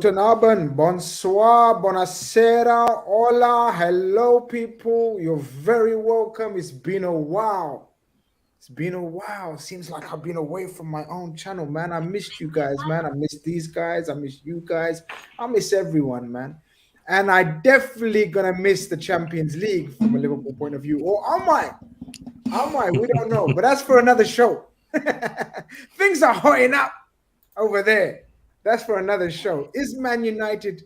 Guten Abend, bonsoir, buonasera, hola, hello, people. You're very welcome. It's been a while. It's been a while. Seems like I've been away from my own channel, man. I missed you guys, man. I missed these guys. I miss you guys. I miss everyone, man. And I definitely gonna miss the Champions League from a Liverpool point of view. Or am I? Am I? We don't know. But that's for another show. Things are hotting up over there. That's for another show. Is Man United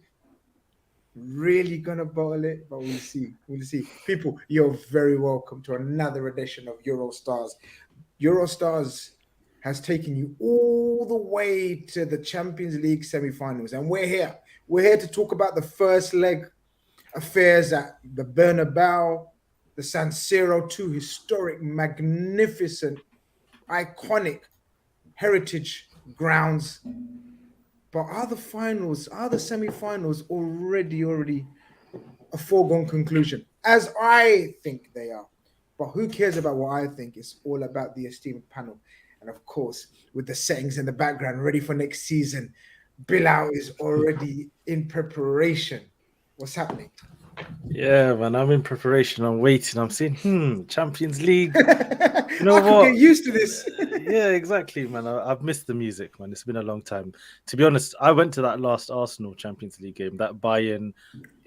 really gonna bottle it? But we'll see. We'll see. People, you're very welcome to another edition of Eurostars. Eurostars has taken you all the way to the Champions League semi-finals, and we're here. We're here to talk about the first leg affairs at the Bernabeu, the San Siro, two historic, magnificent, iconic heritage grounds. But are the semi-finals already a foregone conclusion? As I think they are. But who cares about what I think? It's all about the esteemed panel. And of course, with the settings in the background ready for next season, Bilal is already in preparation. What's happening? Yeah, man, I'm in preparation. I'm waiting. I'm saying, Champions League. You know what? Get used to this. Yeah, exactly, man. I've missed the music, man. It's been a long time. To be honest, I went to that last Arsenal Champions League game, that Bayern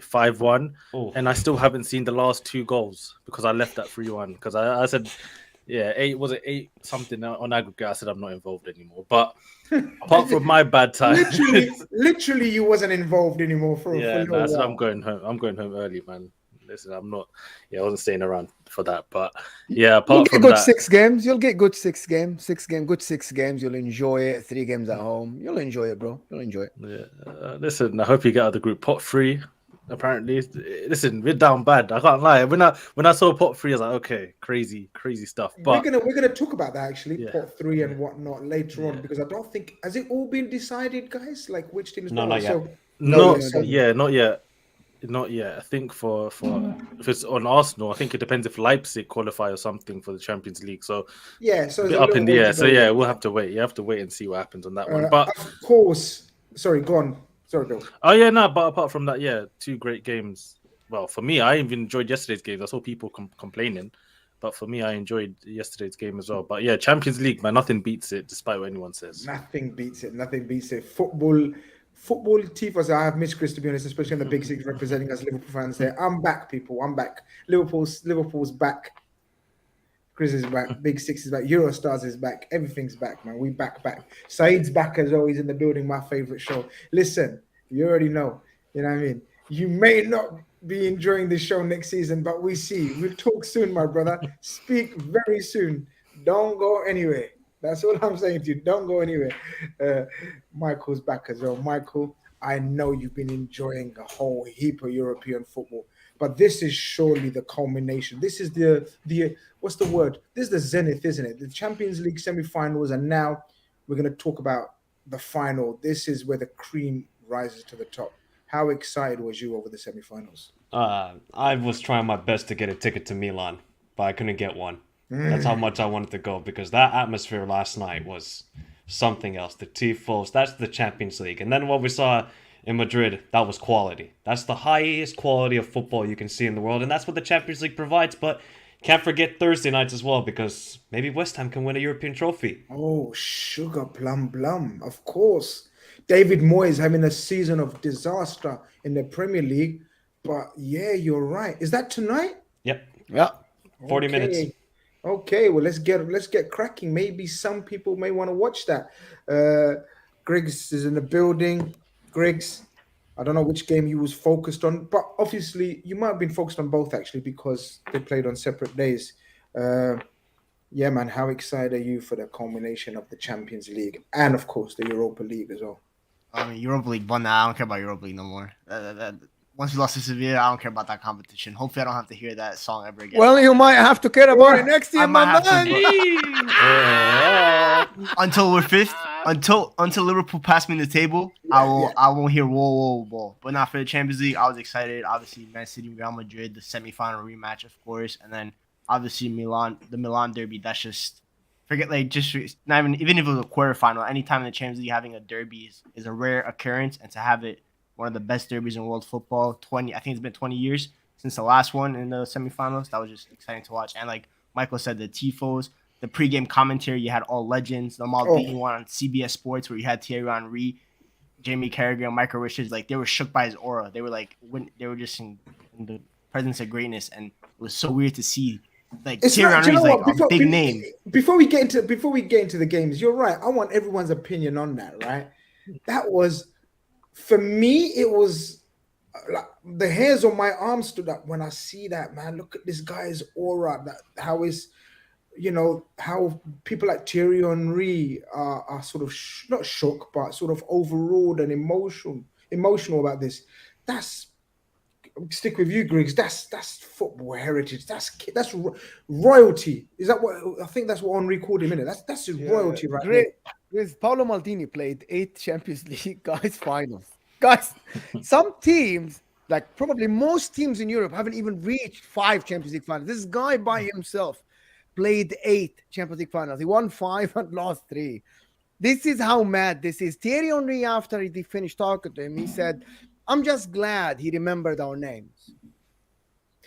5-1, and I still haven't seen the last two goals because I left at 3-1 because I said, yeah, 8 something on aggregate. I said I'm not involved anymore. But apart from my bad time, literally, you wasn't involved anymore for a I said I'm going home. I'm going home early, man. Listen, I'm not. Yeah, I wasn't staying around for that. But yeah, apart from good that, 6 games. You'll get good 6 games. Good 6 games. You'll enjoy it. 3 games at home. You'll enjoy it, bro. You'll enjoy it. Yeah. Listen, I hope you get out of the group. Pot 3. Apparently, listen, we're down bad. I can't lie. When I saw pot 3, I was like, okay, crazy stuff. But we're gonna talk about that actually, pot 3 and whatnot later on, because I don't think has it all been decided, guys. Like which teams? No, not yet. Not yet. Not yet. I think for if it's on Arsenal, I think it depends if Leipzig qualify or something for the Champions League. So so up in the air. So yeah, we'll have to wait. You have to wait and see what happens on that one. But of course, sorry, go on. Sorry, Bill. Oh yeah, no. But apart from that, yeah, 2 great games. Well, for me, I even enjoyed yesterday's games. I saw people complaining, but for me, I enjoyed yesterday's game as well. But yeah, Champions League, man, nothing beats it, despite what anyone says. Nothing beats it. Nothing beats it. Football tifos. I have missed Chris, to be honest, especially in the Big Six representing us Liverpool fans there. I'm back, people. I'm back. Liverpool's back. Chris is back. Big Six is back. Eurostars is back. Everything's back, man. We back. Saeed's back as always in the building. My favorite show. Listen, you already know. You know what I mean? You may not be enjoying this show next season, but we see. We'll talk soon, my brother. Speak very soon. Don't go anywhere. That's all I'm saying to you. Don't go anywhere. Michael's back as well. Michael, I know you've been enjoying a whole heap of European football, but this is surely the culmination. This is the what's the word? This is the zenith, isn't it? The Champions League semi-finals, and now we're going to talk about the final. This is where the cream rises to the top. How excited was you over the semi-finals? I was trying my best to get a ticket to Milan, but I couldn't get one. That's how much I wanted to go, because that atmosphere last night was something else. The tifos, that's the Champions League. And then what we saw in Madrid, that was quality. That's the highest quality of football you can see in the world, and that's what the Champions League provides. But can't forget Thursday nights as well, because maybe West Ham can win a European trophy. Oh, sugar plum, of course. David Moyes having a season of disaster in the Premier League, but yeah, you're right. Is that tonight? Yep. Yeah. 40 minutes. Okay, well, let's get cracking. Maybe some people may want to watch that. Griggs is in the building. Griggs, I don't know which game you was focused on, but obviously you might have been focused on both actually, because they played on separate days. Yeah, man, how excited are you for the culmination of the Champions League and, of course, the Europa League as well? I mean, Europa League won that. I don't care about Europa League no more. Once we lost to Sevilla, I don't care about that competition. Hopefully, I don't have to hear that song ever again. Well, you might have to care about it next year, my man. Until we're 5th, until Liverpool pass me in the table, I won't hear whoa. But not for the Champions League. I was excited. Obviously, Man City, Real Madrid, the semifinal rematch, of course, and then obviously the Milan derby. That's just forget not even if it was a quarterfinal. Anytime in the Champions League having a derby is a rare occurrence, and to have it one of the best derbies in world football. I think it's been 20 years since the last one in the semifinals. That was just exciting to watch. And like Michael said, the tifos, the pregame commentary, you had all legends. The Maldini one on CBS Sports where you had Thierry Henry, Jamie Carragher, Michael Richards. Like they were shook by his aura. They were like they were just in the presence of greatness, and it was so weird to see. Like Thierry Henry's like a big name. Before we get into the games, you're right. I want everyone's opinion on that. Right? That was. For me, it was like the hairs on my arm stood up when I see that, man. Look at this guy's aura. How people like Thierry Henry are sort of not shook, but sort of overawed and emotional about this. Stick with you, Griggs. That's football heritage. That's royalty. Is that what I think? That's what Henry called him, innit? That's his royalty, right? Great. With Paolo Maldini played 8 Champions League finals. Guys, some teams, like probably most teams in Europe, haven't even reached 5 Champions League finals. This guy by himself played 8 Champions League finals. He won 5 and lost 3. This is how mad this is. Thierry Henry, after he finished talking to him, he said, I'm just glad he remembered our names.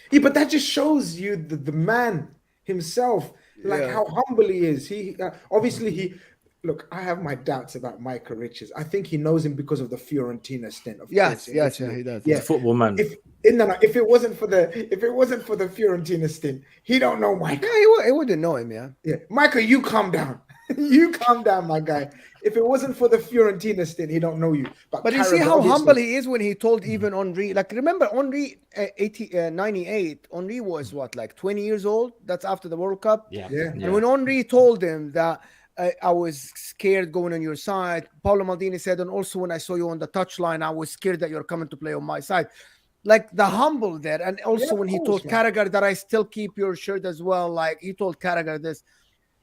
Yeah, but that just shows you the man himself, like how humble he is. Look, I have my doubts about Michael Richards. I think he knows him because of the Fiorentina stint. Of course, he does. Yeah, he's a football man. If it wasn't for the Fiorentina stint, he don't know Michael. Yeah, he wouldn't know him. Yeah, Michael, you calm down. You calm down, my guy. If it wasn't for the Fiorentina stint, he don't know you. But you see how humble he is when he told even Henry. Like, remember Henry, 98. Henry was like 20 years old. That's after the World Cup. Yeah. And when Henry told him that. I was scared going on your side. Paolo Maldini said, and also when I saw you on the touchline, I was scared that you're coming to play on my side. Like the humble there. And also when he told Carragher that I still keep your shirt as well, like he told Carragher this.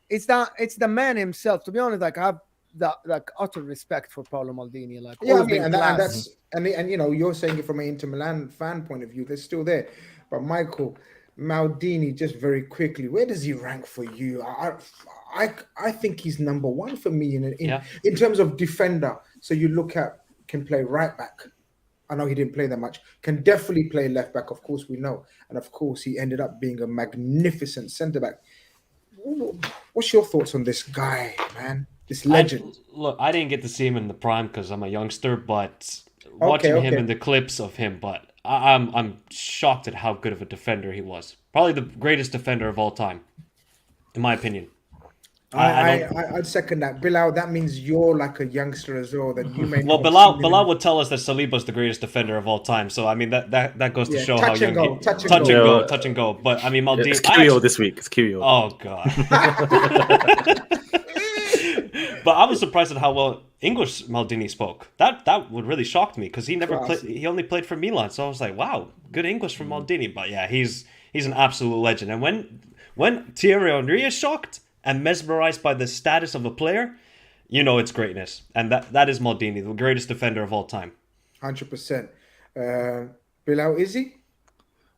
It's the man himself. To be honest, like I have the utter respect for Paolo Maldini. Like and you're saying it from an Inter Milan fan point of view. They're still there. But Michael Maldini, just very quickly, where does he rank for you? I think he's number 1 for me in terms of defender. So you look at can play right back. I know he didn't play that much. Can definitely play left back. Of course we know, and of course he ended up being a magnificent centre back. What's your thoughts on this guy, man? This legend. I didn't get to see him in the prime because I'm a youngster, but watching him in the clips of him, but I'm shocked at how good of a defender he was. Probably the greatest defender of all time, in my opinion. I'd second that. Bilal, that means you're like a youngster as well. That you may. Well, Bilal would tell us that Saliba's the greatest defender of all time. So I mean that goes to show how young. Touch and go. But I mean, Maldini. It's QEO this week. It's QEO. Oh god. But I was surprised at how well English Maldini spoke. That would really shocked me because he never played. He only played for Milan. So I was like, wow, good English from Maldini. But yeah, he's an absolute legend. And when Thierry Henry is shocked and mesmerized by the status of a player, you know it's greatness. And that is Maldini, the greatest defender of all time. 100%. Bilal, is he?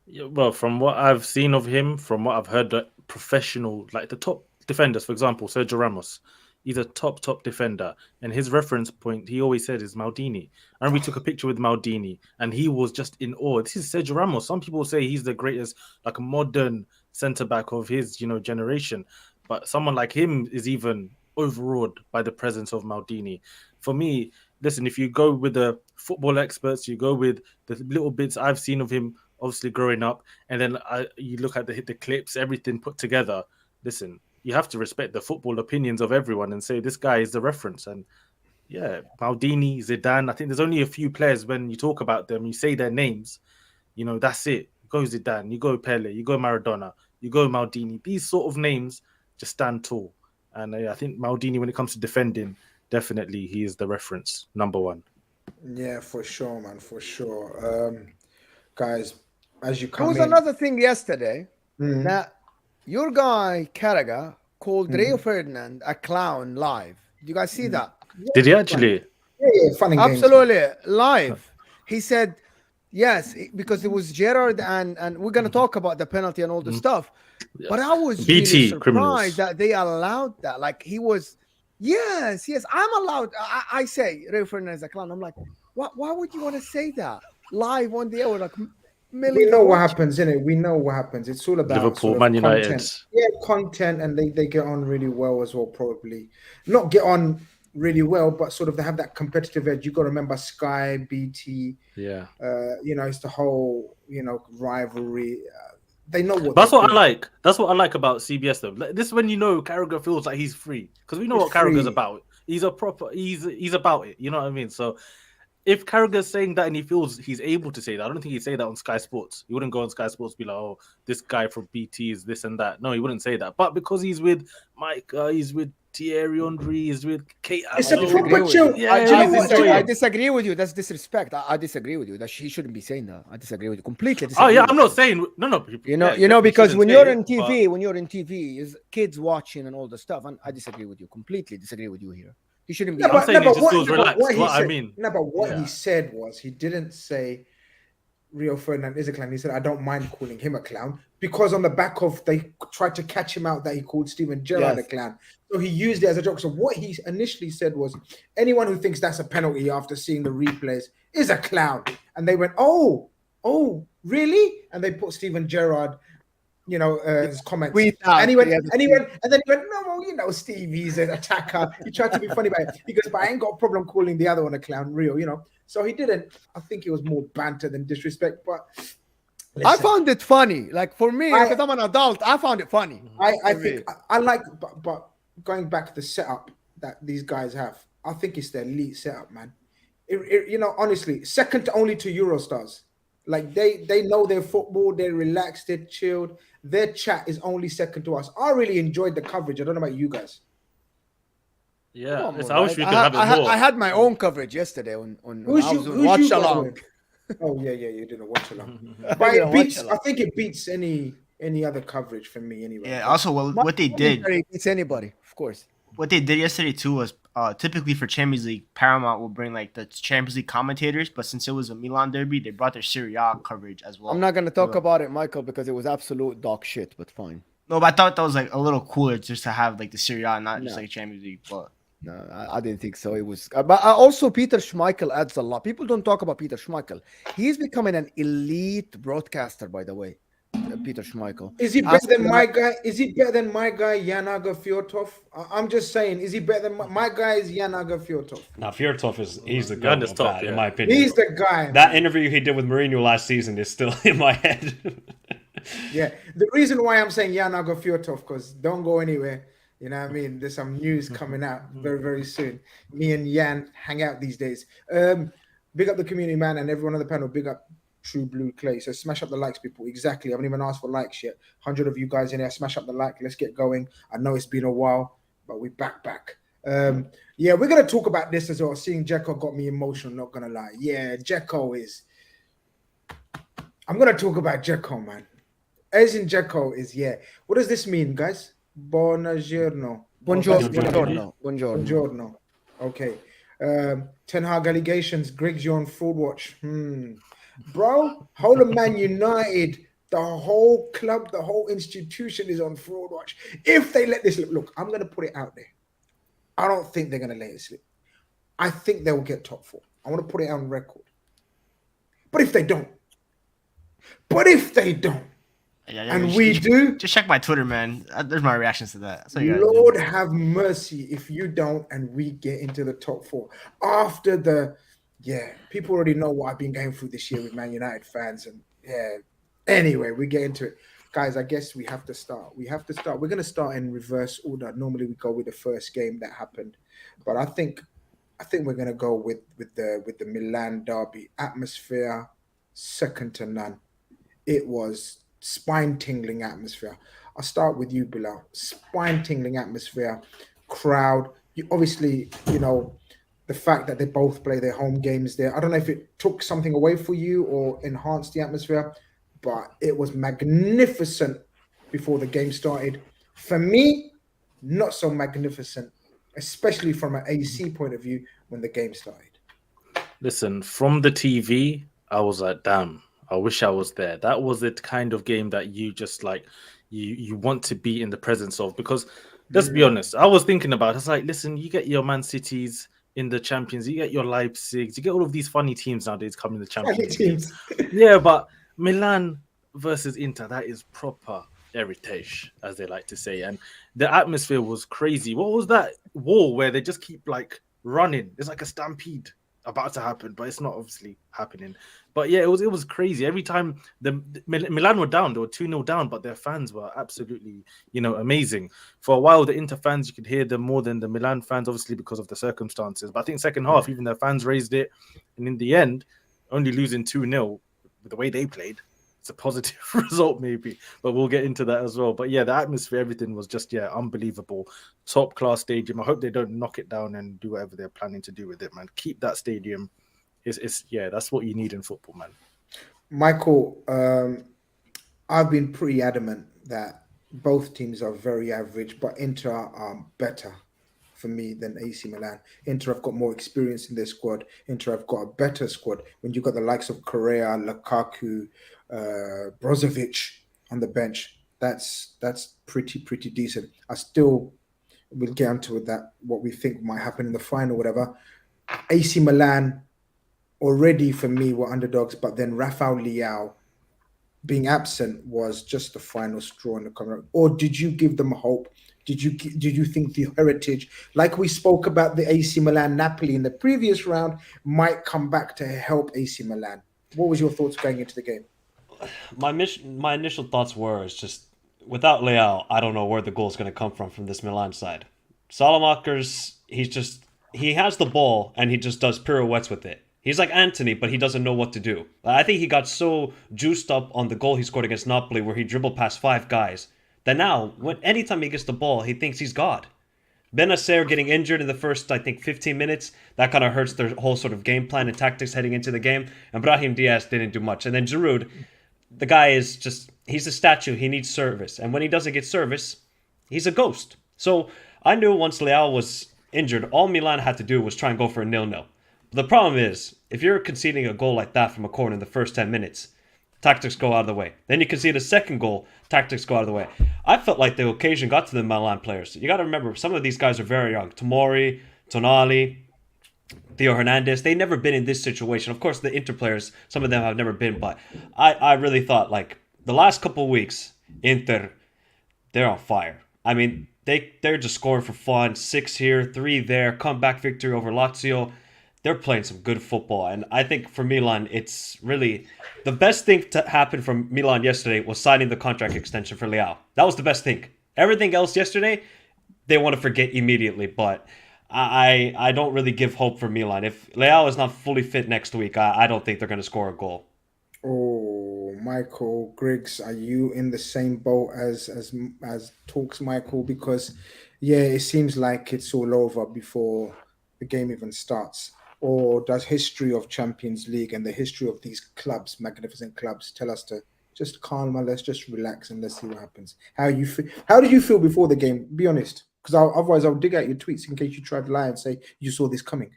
Yeah, well, from what I've seen of him, from what I've heard, the professional, like the top defenders, for example, Sergio Ramos, he's a top defender. And his reference point, he always said, is Maldini. And we took a picture with Maldini, and he was just in awe. This is Sergio Ramos. Some people say he's the greatest, like a modern centre-back of his, generation. But someone like him is even overawed by the presence of Maldini. For me, listen, if you go with the football experts, you go with the little bits I've seen of him, obviously growing up, and then you look at the clips, everything put together. Listen, you have to respect the football opinions of everyone and say this guy is the reference. And yeah, Maldini, Zidane, I think there's only a few players when you talk about them, you say their names, that's it. You go Zidane, you go Pele, you go Maradona, you go Maldini. These sort of names just stand tall. And I think Maldini, when it comes to defending, definitely he is the reference, number 1. Yeah, for sure, man, for sure. Guys, as you come There was another thing yesterday that your guy, Carragher, called Rio Ferdinand a clown live. Did you guys see that? Did he actually? Yeah, funny. Absolutely, live. He said Yes, because it was Gerard, and we're gonna talk about the penalty and all the stuff. Yeah. But I was BT really surprised criminals. that they allowed that. Like he was, yes, I'm allowed. I say Ray Fernandez a clown. I'm like, why would you want to say that live on the air with like We millions know of what watching? happens, innit? We know what happens. It's all about Liverpool, sort of Man United. content. Yeah, content, and they get on really well as well, probably. Not get on really well, but sort of they have that competitive edge. You got to remember Sky, BT, Yeah. it's the whole, rivalry. They know what That's they're what I doing. like. That's what I like about CBS though. Like, this is when you know Carragher feels like he's free because we know He's what Carragher's free. about. He's a proper. He's about it. You know what I mean? So if Carragher's saying that and he feels he's able to say that, I don't think he'd say that on Sky Sports. He wouldn't go on Sky Sports and be like, "Oh, this guy from BT is this and that." No, he wouldn't say that. But because he's with Mike, he's with Thierry Henry, he's with Kate. It's I a disagree proper with chill. you. Yeah, Do you know he's what? enjoying I it. disagree with you. That's disrespect. I disagree with you. That he shouldn't be saying that. I disagree with you completely. Oh Disagree yeah, with I'm you. not saying no. You know, Yeah, definitely because shouldn't when say you're it, in but- TV, is kids watching and all the stuff, and I disagree with you completely. Disagree with you here. He shouldn't be. No, I'm but, saying no, he but just what, feels no, but relaxed. what he What I said, mean. no, but what he Yeah. said was he didn't say Rio Ferdinand is a clown. He said, I don't mind calling him a clown because on the back of they tried to catch him out that he called Steven Gerrard a Yes. clown. So he used it as a joke. So what he initially said was anyone who thinks that's a penalty after seeing the replays is a clown. And they went, oh, really? And they put Steven Gerrard, his comments. Tweet out, And he went, yeah, and then he went, no, well, Steve, he's an attacker. He tried to be funny about it. He goes, but I ain't got a problem calling the other one a clown, Rio. So he didn't. I think it was more banter than disrespect. But I listen, found it funny. Like for me, I- because I'm an adult, I found it funny. I For think me. I like, but going back to the setup that these guys have, I think it's the elite setup, man. Honestly, second only to Eurostars. Like they know their football, they're relaxed, they're chilled. Their chat is only second to us. I really enjoyed the coverage. I don't know about you guys. Yeah, Come on, I wish right? we could have it more. I had my own coverage yesterday on Who's I you? was on Who's watch you? By the along. way? Oh yeah, you didn't watch along. I But didn't it watch beats. along. I think it beats any other coverage for me anyway. Yeah. Also, what they did, It's anybody, of course. what they did yesterday too was typically for Champions League, Paramount will bring like the Champions League commentators, but since it was a Milan derby, they brought their Serie A coverage as well. I'm not gonna talk about it, Michael, because it was absolute dog shit. But fine. No, but I thought that was like a little cooler just to have like the Serie A, not just No. like Champions League. But No, I didn't think so. It was, but also Peter Schmeichel adds a lot. People don't talk about Peter Schmeichel. He's becoming an elite broadcaster, by the way. Peter Schmeichel. Is he better than my guy? Is he better than my guy Janaga Fjortov? I'm just saying, is he better than my guy? Is Janaga Fjortov? Now, Fjortov he's the Jan goat is of top, that, yeah. in my opinion. He's the guy. That interview he did with Mourinho last season is still in my head. Yeah, the reason why I'm saying Janaga Fjortov, because don't go anywhere. You know what I mean? There's some news coming out very, very soon. Me and Jan hang out these days. Big up the community, man, and everyone on the panel. Big up True Blue Clay. So smash up the likes, people. Exactly. I haven't even asked for likes yet. 100 of you guys in there. Smash up the like. Let's get going. I know it's been a while, but we're back. Yeah, we're going to talk about this as well. Seeing Dzeko got me emotional, not going to lie. Yeah, Dzeko is... I'm going to talk about Dzeko, man. As in Dzeko is, yeah. What does this mean, guys? Buongiorno. Buongiorno. Okay. Ten Hag allegations. Griggs, you're on fraud watch. Bro, whole of Man United, the whole club, the whole institution is on fraud watch. If they let this look, I'm going to put it out there. I don't think they're going to let it slip. I think they will get top 4. I want to put it on record. But if they don't, yeah, and we do, just check my Twitter, man. There's my reactions to that. That's all you gotta Lord do. have mercy if you don't and we get into the top 4. After the, people already know what I've been going through this year with Man United fans. And anyway, we get into it. Guys, I guess we have to start. We're going to start in reverse order. Normally we go with the first game that happened. But I think we're going to go with the Milan derby. Atmosphere, second to none. It was spine-tingling atmosphere. I'll start with you, Bilal. Spine-tingling atmosphere, crowd. Obviously, the fact that they both play their home games there. I don't know if it took something away for you or enhanced the atmosphere, but it was magnificent before the game started. For me, not so magnificent, especially from an AC point of view when the game started. Listen, from the TV, I was like, damn, I wish I was there. That was the kind of game that you just like, you want to be in the presence of. Because let's be honest, I was thinking about it. It's like, listen, you get your Man Cities in the Champions, you get your Leipzig, you get all of these funny teams nowadays coming in the Funny Champions League. teams. Yeah, but Milan versus Inter, that is proper heritage, as they like to say. And the atmosphere was crazy. What was that wall where they just keep like running? It's like a stampede about to happen, but it's not obviously happening. But yeah, it was crazy. Every time Milan were down, they were 2-0 down, but their fans were absolutely, amazing. For a while, the Inter fans, you could hear them more than the Milan fans, obviously because of the circumstances. But I think second half, even their fans raised it. And in the end, only losing 2-0 with the way they played, it's a positive result maybe, but we'll get into that as well. But yeah, the atmosphere, everything was just unbelievable. Top class stadium. I hope they don't knock it down and do whatever they're planning to do with it, man. Keep that stadium. It's that's what you need in football, man. Michael, I've been pretty adamant that both teams are very average, but Inter are better for me than AC Milan. Inter have got more experience in their squad. Inter have got a better squad. When you've got the likes of Correa, Lukaku, Brozovic on the bench, that's pretty decent. We'll get onto that, what we think might happen in the final, whatever. AC Milan already for me were underdogs, but then Rafael Leao being absent was just the final straw in the corner. Or did you give them hope? Did you think the heritage, like we spoke about the AC Milan Napoli in the previous round, might come back to help AC Milan? What was your thoughts going into the game? My initial thoughts were it's just without Leao, I don't know where the goal is going to come from this Milan side. Salamakers, he has the ball and he just does pirouettes with it. He's like Anthony, but he doesn't know what to do. I think he got so juiced up on the goal he scored against Napoli where he dribbled past 5 guys that now, anytime he gets the ball, he thinks he's God. Benacer getting injured in the first, I think, 15 minutes, that kind of hurts their whole sort of game plan and tactics heading into the game. And Brahim Diaz didn't do much. And then Giroud, the guy is he's a statue. He needs service. And when he doesn't get service, he's a ghost. So I knew once Leao was injured, all Milan had to do was try and go for a 0-0. The problem is, if you're conceding a goal like that from a corner in the first 10 minutes, tactics go out of the way. Then you concede a second goal, tactics go out of the way. I felt like the occasion got to the Milan players. You got to remember, some of these guys are very young. Tomori, Tonali, Theo Hernandez, they've never been in this situation. Of course, the Inter players, some of them have never been, but I really thought, like, the last couple of weeks, Inter, they're on fire. I mean, they're just scoring for fun. 6 here, 3 there, comeback victory over Lazio. They're playing some good football. And I think for Milan, it's really the best thing to happen from Milan yesterday was signing the contract extension for Leao. That was the best thing. Everything else yesterday, they want to forget immediately. But I don't really give hope for Milan. If Leao is not fully fit next week, I don't think they're going to score a goal. Oh, Michael Griggs, are you in the same boat as Talks, Michael? Because yeah, it seems like it's all over before the game even starts. Or does history of Champions League and the history of these clubs, magnificent clubs, tell us to just calm, let's just relax and let's see what happens? How did you feel before the game? Be honest, because otherwise I'll dig out your tweets in case you tried to lie and say you saw this coming.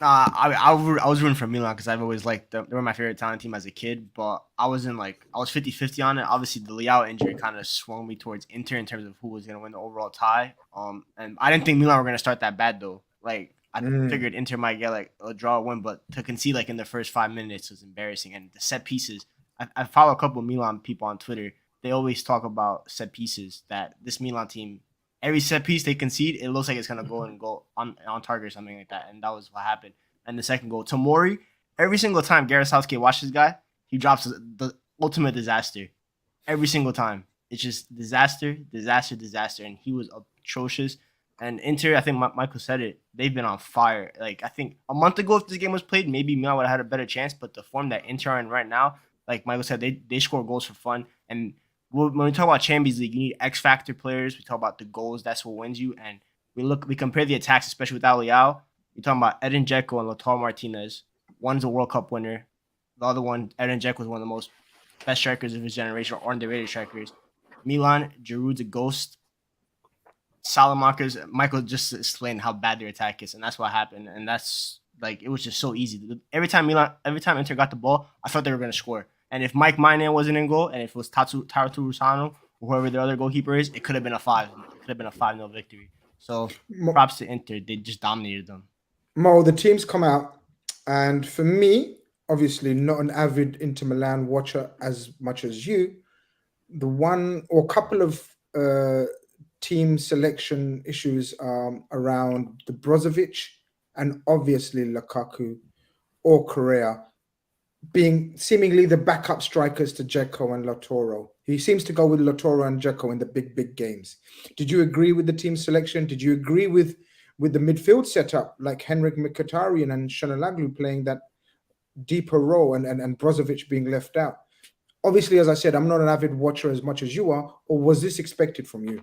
I was rooting for Milan because I've always liked them. They were my favorite Italian team as a kid, but I was 50-50 on it. Obviously, the Leao injury kind of swung me towards Inter in terms of who was going to win the overall tie. And I didn't think Milan were going to start that bad though. Like I figured Inter might get like a draw or win, but to concede like in the first 5 minutes was embarrassing. And the set pieces, I follow a couple of Milan people on Twitter. They always talk about set pieces, that this Milan team, every set piece they concede, it looks like it's going to go and go on target or something like that. And that was what happened. And the second goal, Tomori, every single time Gareth Southgate watches this guy, he drops the ultimate disaster. Every single time. It's just disaster. And he was atrocious. And Inter, I think Michael said it, they've been on fire. Like, I think a month ago, if this game was played, maybe Milan would have had a better chance. But the form that Inter are in right now, like Michael said, they score goals for fun. And when we talk about Champions League, you need X factor players. We talk about the goals. That's what wins you. And we compare the attacks, especially without Leao. You're talking about Edin Dzeko and Lautaro Martinez. One's a World Cup winner. The other one, Edin Dzeko, was one of the most best strikers of his generation, or underrated strikers. Milan, Giroud's a ghost. Salamakers, Michael just explained how bad their attack is, and that's what happened. And that's like it was just so easy. Every time Inter got the ball, I thought they were gonna score. And if Mike Maignan wasn't in goal, and if it was Tatu Rusano or whoever the other goalkeeper is, it could have been a 5. It could have been a 5-0 victory. So props to Inter. They just dominated them. Mo, the teams come out, and for me, obviously not an avid Inter Milan watcher as much as you, the one or couple of team selection issues around the Brozovic and obviously Lukaku or Correa being seemingly the backup strikers to Dzeko and Lautaro. He seems to go with Lautaro and Dzeko in the big games. Did you agree with the team selection? Did you agree with the midfield setup, like Henrik Mkhitaryan and Shanalaglu playing that deeper role and Brozovic being left out? Obviously, as I said, I'm not an avid watcher as much as you are, or was this expected from you?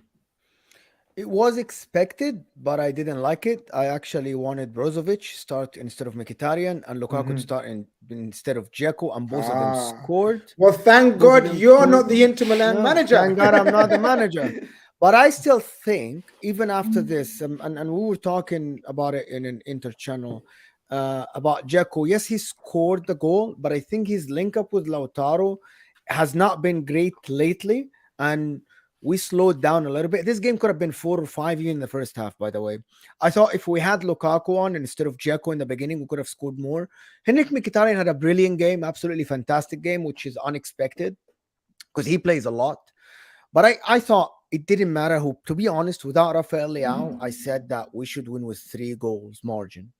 It was expected, but I didn't like it. I actually wanted Brozovic start instead of Mkhitaryan and Lukaku start instead of Dzeko, and both of them scored. Well, thank God you're not the Inter Milan manager. Thank God I'm not the manager. But I still think, even after this, and we were talking about it in an Inter channel, about Dzeko. Yes, he scored the goal, but I think his link up with Lautaro has not been great lately, and we slowed down a little bit. This game could have been 4 or 5 even in the first half, by the way. I thought if we had Lukaku on instead of Dzeko in the beginning, we could have scored more. Henrik Mkhitaryan had a brilliant game, absolutely fantastic game, which is unexpected because he plays a lot. But I thought it didn't matter who. To be honest, without Rafael Leao, I said that we should win with 3 goals margin.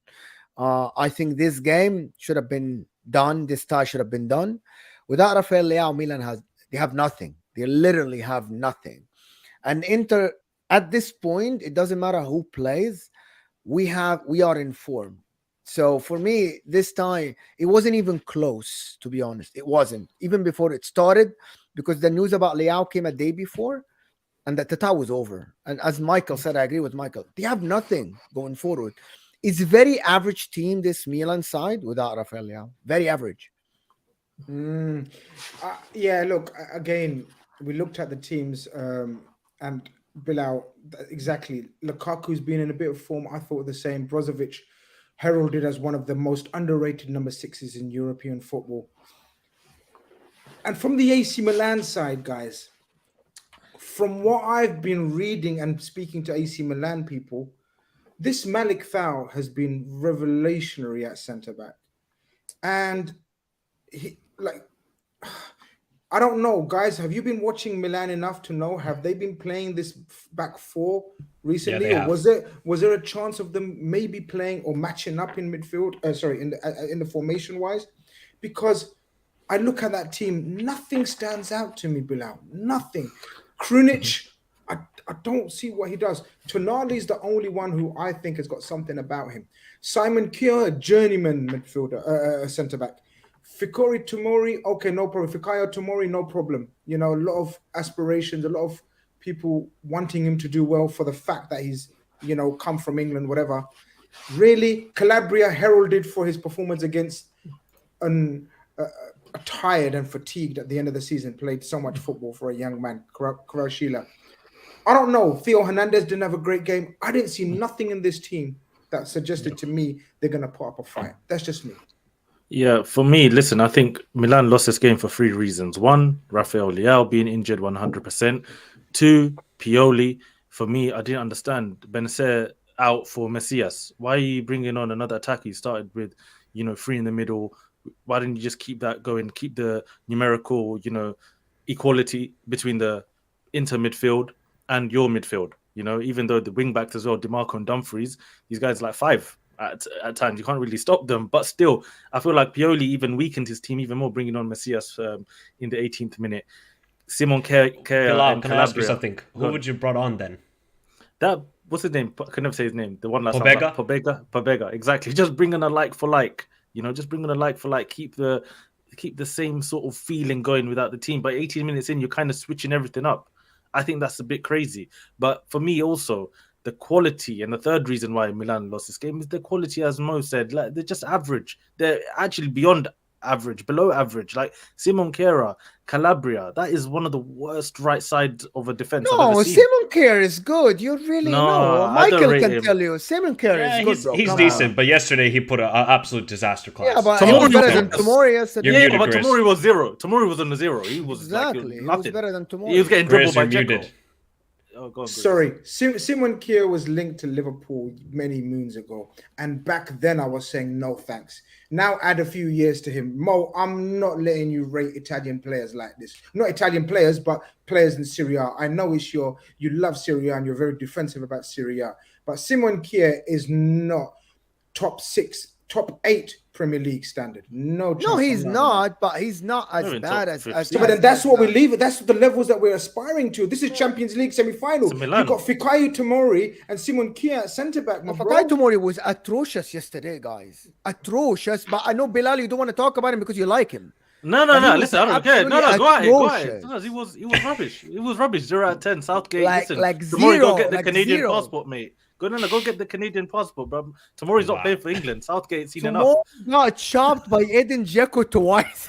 I think this game should have been done. This tie should have been done. Without Rafael Leao, Milan they have nothing. They literally have nothing. And Inter, at this point, it doesn't matter who plays. We are in form. So for me, this time, it wasn't even close, to be honest. It wasn't. Even before it started, because the news about Leao came a day before, and the tie was over. And as Michael said, I agree with Michael. They have nothing going forward. It's a very average team, this Milan side, without Rafael Leao. Very average. Yeah, look, again, we looked at the teams and Bilal, exactly. Lukaku's been in a bit of form. I thought the same. Brozovic heralded as one of the most underrated number 6s in European football. And from the AC Milan side, guys, from what I've been reading and speaking to AC Milan people, this Malik Thiaw has been revolutionary at centre-back. And he, I don't know, guys. Have you been watching Milan enough to know? Have they been playing this back 4 recently, or was there a chance of them maybe playing or matching up in midfield? In the formation wise, because I look at that team, nothing stands out to me, Bilal. Nothing. Krunic, I don't see what he does. Tonali is the only one who I think has got something about him. Simon Kjær, a journeyman midfielder, centre back. Fikayo Tomori, okay, no problem. Fikayo Tomori, no problem. You know, a lot of aspirations, a lot of people wanting him to do well for the fact that he's, come from England, whatever. Really, Calabria heralded for his performance against tired and fatigued at the end of the season, played so much football for a young man, Kvaratskhelia. I don't know. Theo Hernandez didn't have a great game. I didn't see nothing in this team that suggested to me they're going to put up a fight. That's just me. Yeah, for me, listen, I think Milan lost this game for 3 reasons. 1, Rafael Leao being injured 100%. 2, Pioli. For me, I didn't understand. Benacer out for Messias. Why are you bringing on another attacker? You started with, 3 in the middle. Why didn't you just keep that going? Keep the numerical, equality between the Inter midfield and your midfield. Even though the wing backs as well, DeMarco and Dumfries, these guys are like 5 at times. You can't really stop them. But still, I feel like Pioli even weakened his team even more, bringing on Messias in the 18th minute. Simon Kjær and can I ask you something? Who would you brought on then? What's his name? I can never say his name. The one last Pobega? Pobega, exactly. Just bringing a like for like. Just bringing a like for like. Keep the same sort of feeling going without the team. But 18 minutes in, you're kind of switching everything up. I think that's a bit crazy. But for me also, the quality, and the third reason why Milan lost this game is the quality, as Mo said. Like, they're just average. They're actually beyond average, below average. Like Simon Kjær, Calabria, that is one of the worst right side of a defense I've ever No, seen. Simon Kjær is good. You really No, know. I don't Michael rate can him. tell you. Simon Kjær Yeah, is good, bro. he's Come decent, on. but yesterday he put an absolute disaster class. Yeah, but Tomori he was better than was- Tomori yesterday. You're Yeah, muted, but Chris. Tomori was zero. Tomori was on the zero. He was Exactly. like He was nothing. better than Tomori. He was getting Chris, dribbled by you're Dzeko. muted. Oh, go on, Chris. Sorry, Simon Kjær was linked to Liverpool many moons ago, and back then I was saying no thanks. Now add a few years to him. Mo, I'm not letting you rate Italian players like this. Not Italian players, but players in Serie A. I know you love Serie A and you're very defensive about Serie A, but Simon Kjær is not top 6, top 8 Premier League standard. No chance. No, he's on that. not, but he's not as Maybe in bad top as 15. So, but then that's what we leave it. That's the levels that we're aspiring to. This is Champions League semi-final. It's Milan. You've got Fikayo Tomori and Simon Kjær at centre-back, my bro. Fakai Tomori was atrocious yesterday, guys. Atrocious. But I know, Bilal, you don't want to talk about him because you like him. No. But he was Listen, I don't care. No, absolutely go ahead. atrocious. No, he was rubbish. He was rubbish. 0 out of 10. Southgate, Like Tomori, zero, go get the like Canadian zero. passport, mate. Go get the Canadian passport, bro. Tomori's not Wow. playing for England. Southgate's seen enough. Tomori got chopped by Edin Dzeko twice.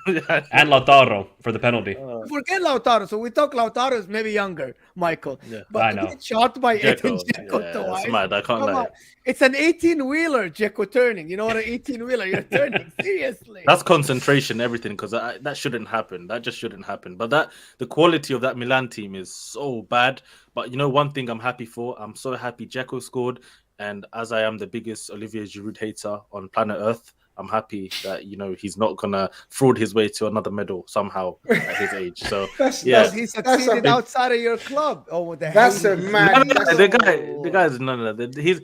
Yeah. And Lautaro for the penalty. Forget Lautaro. So we talk Lautaro is maybe younger, Michael. Yeah. But I to know. get shot by Edin Dzeko, Dzeko yeah, twice. it's mad. I can't Come lie. on. It's an 18-wheeler Dzeko turning. You know what an 18-wheeler? You're turning. Seriously. That's concentration, everything, because that shouldn't happen. That just shouldn't happen. But the quality of that Milan team is so bad. But you know, one thing I'm happy for, I'm so happy Dzeko scored. And as I am the biggest Olivier Giroud hater on planet Earth, I'm happy that, you know, he's not gonna fraud his way to another medal somehow at his age. So yeah, He succeeded a- outside of your club. Oh, what the That's hell? a man. No, That's the guy's no. He's.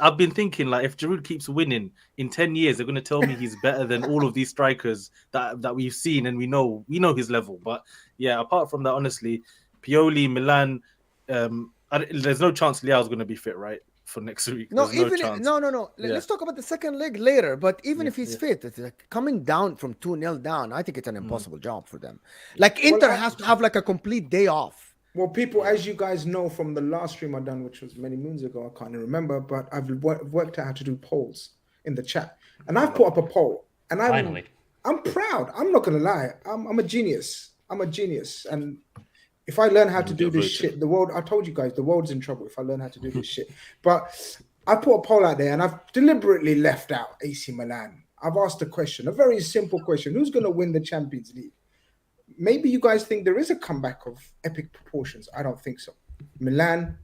I've been thinking, like, if Giroud keeps winning in 10 years, they're going to tell me he's better than all of these strikers that we've seen, and we know his level. But yeah, apart from that, honestly, Pioli, Milan, there's no chance Leao's going to be fit, right, for next week. No, There's even chance. no. Yeah. Let's talk about the second leg later. But even if he's Yeah. fit, it's like coming down from 2-0 down. I think it's an impossible job for them. Like Inter has to have like a complete day off. Well, people, as you guys know from the last stream I done, which was many moons ago, I can't even remember, but I've worked out how to do polls in the chat, and I've put up a poll, and Finally. I'm proud. I'm not gonna lie. I'm a genius. I'm a genius, and if I learn how to do this shit, the world. I told you guys, the world's in trouble if I learn how to do this shit. But I put a poll out there, and I've deliberately left out AC Milan. I've asked a question, a very simple question: who's gonna win the Champions League? Maybe you guys think there is a comeback of epic proportions. I don't think so. Milan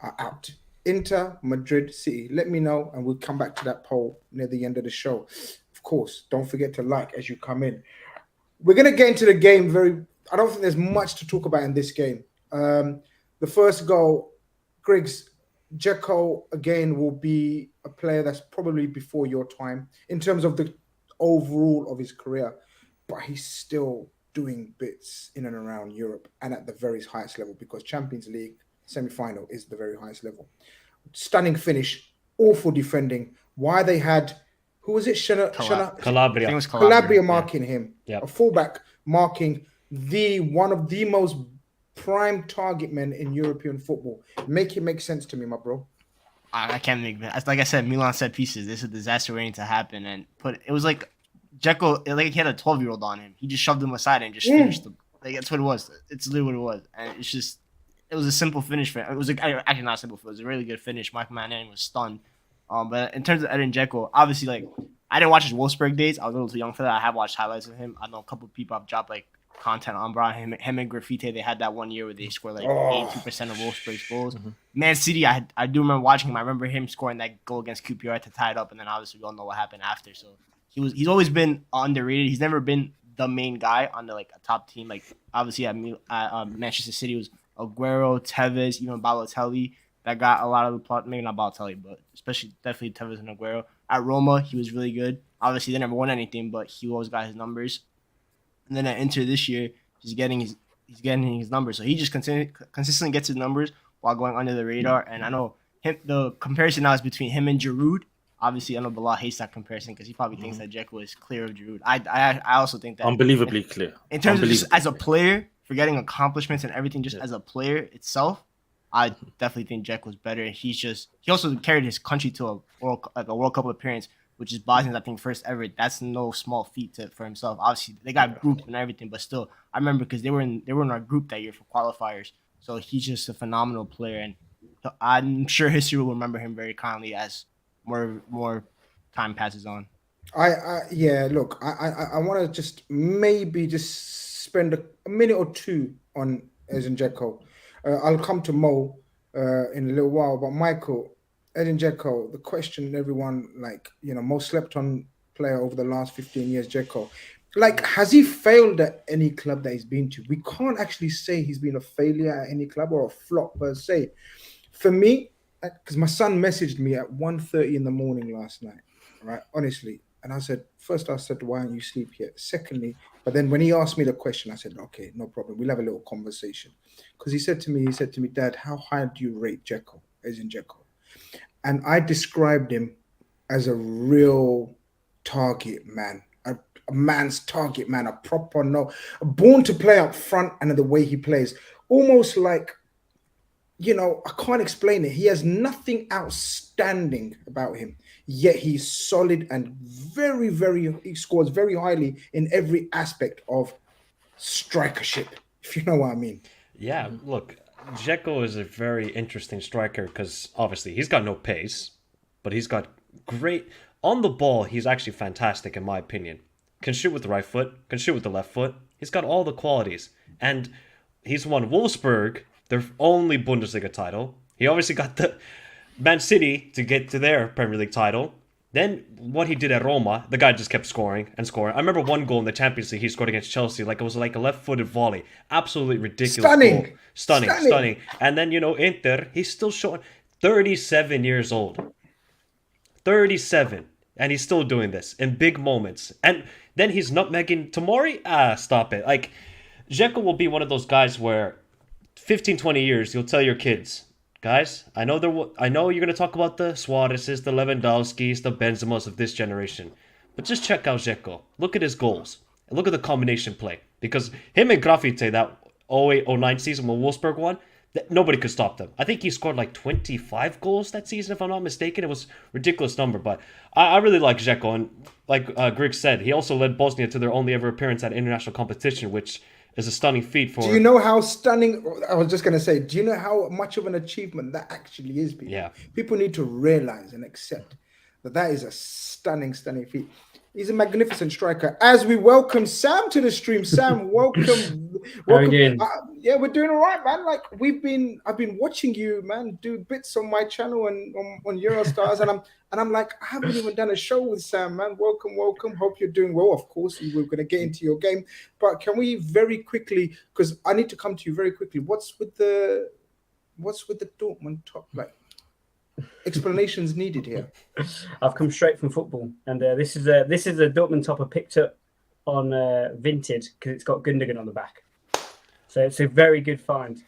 are out. Inter, Madrid, City. Let me know, and we'll come back to that poll near the end of the show. Of course, don't forget to like as you come in. We're going to get into the game I don't think there's much to talk about in this game. The first goal, Griggs, Dzeko, again, will be a player that's probably before your time in terms of the overall of his career, but he's still doing bits in and around Europe and at the very highest level, because Champions League semi-final is the very highest level. Stunning finish, awful defending. Why they had, who was it? Calabria. I think it was Calabria yeah. marking him. Yep. A fullback marking one of the most prime target men in European football. Make it make sense to me, my bro. I can't make it. Like I said, Milan set pieces. This is a disaster waiting to happen, and it was like Dzeko, like he had a 12-year-old on him. He just shoved him aside and just finished them. Like that's what it was. It's literally what it was, and it was a simple finish for him. It was actually not simple. It was a really good finish. Michael Manning was stunned. But in terms of Edin Dzeko, obviously, like I didn't watch his Wolfsburg days. I was a little too young for that. I have watched highlights of him. I know a couple of people have dropped like content on Brian. Him and Graffiti, they had that one year where they scored like 82% of Wolfsburg's goals. Mm-hmm. Man City, I do remember watching him. I remember him scoring that goal against QPR to tie it up, and then obviously we all know what happened after. So he's always been underrated. He's never been the main guy on a top team. Like obviously at Manchester City was Aguero, Tevez, even Balotelli that got a lot of the plot. Maybe not Balotelli, but especially definitely Tevez and Aguero. At Roma, he was really good. Obviously, they never won anything, but he always got his numbers. And then at Inter this year, he's getting his numbers. So he just consistently gets his numbers while going under the radar. And I know the comparison now is between him and Giroud. Obviously, I know Bilal hates that comparison because he probably thinks that Dzeko is clear of Giroud. I also think that Unbelievably clear. in terms of just as a player, forgetting accomplishments and everything, just as a player itself, I definitely think Dzeko was better. He also carried his country to a World Cup appearance which is Bosnia's, I think, first ever. That's no small feat for himself. Obviously, they got grouped and everything, but still, I remember because they were in our group that year for qualifiers. So he's just a phenomenal player, and I'm sure history will remember him very kindly as more time passes on. Yeah, look, I want to just maybe just spend a minute or two on Edin Dzeko. I'll come to Mo in a little while, but Michael, Edin Dzeko, the question everyone, like, most slept on player over the last 15 years, Dzeko. Like, has he failed at any club that he's been to? We can't actually say he's been a failure at any club or a flop per se. For me, because my son messaged me at 1:30 in the morning last night, right? Honestly. And I said, why don't you sleep yet? Secondly, but then when he asked me the question, I said, okay, no problem. We'll have a little conversation. Because he said to me, Dad, how high do you rate Dzeko, as in Dzeko? And I described him as a real target man, a man's target man, a proper born to play up front, and the way he plays, almost like, I can't explain it. He has nothing outstanding about him, yet he's solid and very, he scores very highly in every aspect of strikership, if you know what I mean. Yeah, look, Dzeko is a very interesting striker because obviously he's got no pace, but he's got great on the ball. He's actually fantastic in my opinion. Can shoot with the right foot, can shoot with the left foot. He's got all the qualities, and he's won Wolfsburg, their only Bundesliga title. He obviously got the Man City to get to their Premier League title. Then what he did at Roma, the guy just kept scoring and scoring. I remember one goal in the Champions League he scored against Chelsea, like it was like a left-footed volley. Absolutely ridiculous goal. Stunning. And then, Inter, he's still showing 37 years old. 37. And he's still doing this in big moments. And then he's nutmegging Tomori? Stop it. Like, Dzeko will be one of those guys where 15, 20 years, you'll tell your kids, guys, I know you're going to talk about the Suarez's, the Lewandowski's, the Benzema's of this generation. But just check out Dzeko. Look at his goals. And look at the combination play. Because him and Grafite, that 08-09 season when Wolfsburg won, nobody could stop them. I think he scored like 25 goals that season, if I'm not mistaken. It was a ridiculous number. But I really like Dzeko. And like Greg said, he also led Bosnia to their only ever appearance at international competition, which is a stunning feat for... Do you know how stunning... I was just going to say, do you know how much of an achievement that actually is, people? Yeah. People need to realize and accept that is a stunning feat. He's a magnificent striker. As we welcome Sam to the stream. Sam, welcome. How are you doing? Yeah, we're doing all right, man. Like I've been watching you, man, do bits on my channel and on Eurostars, and I'm like, I haven't even done a show with Sam, man. Welcome. Hope you're doing well. Of course, we're going to get into your game, but can we very quickly, because I need to come to you very quickly. What's with the Dortmund top? Like, explanations needed here. I've come straight from football, and this is a Dortmund top I picked up on Vinted because it's got Gundogan on the back, so it's a very good find.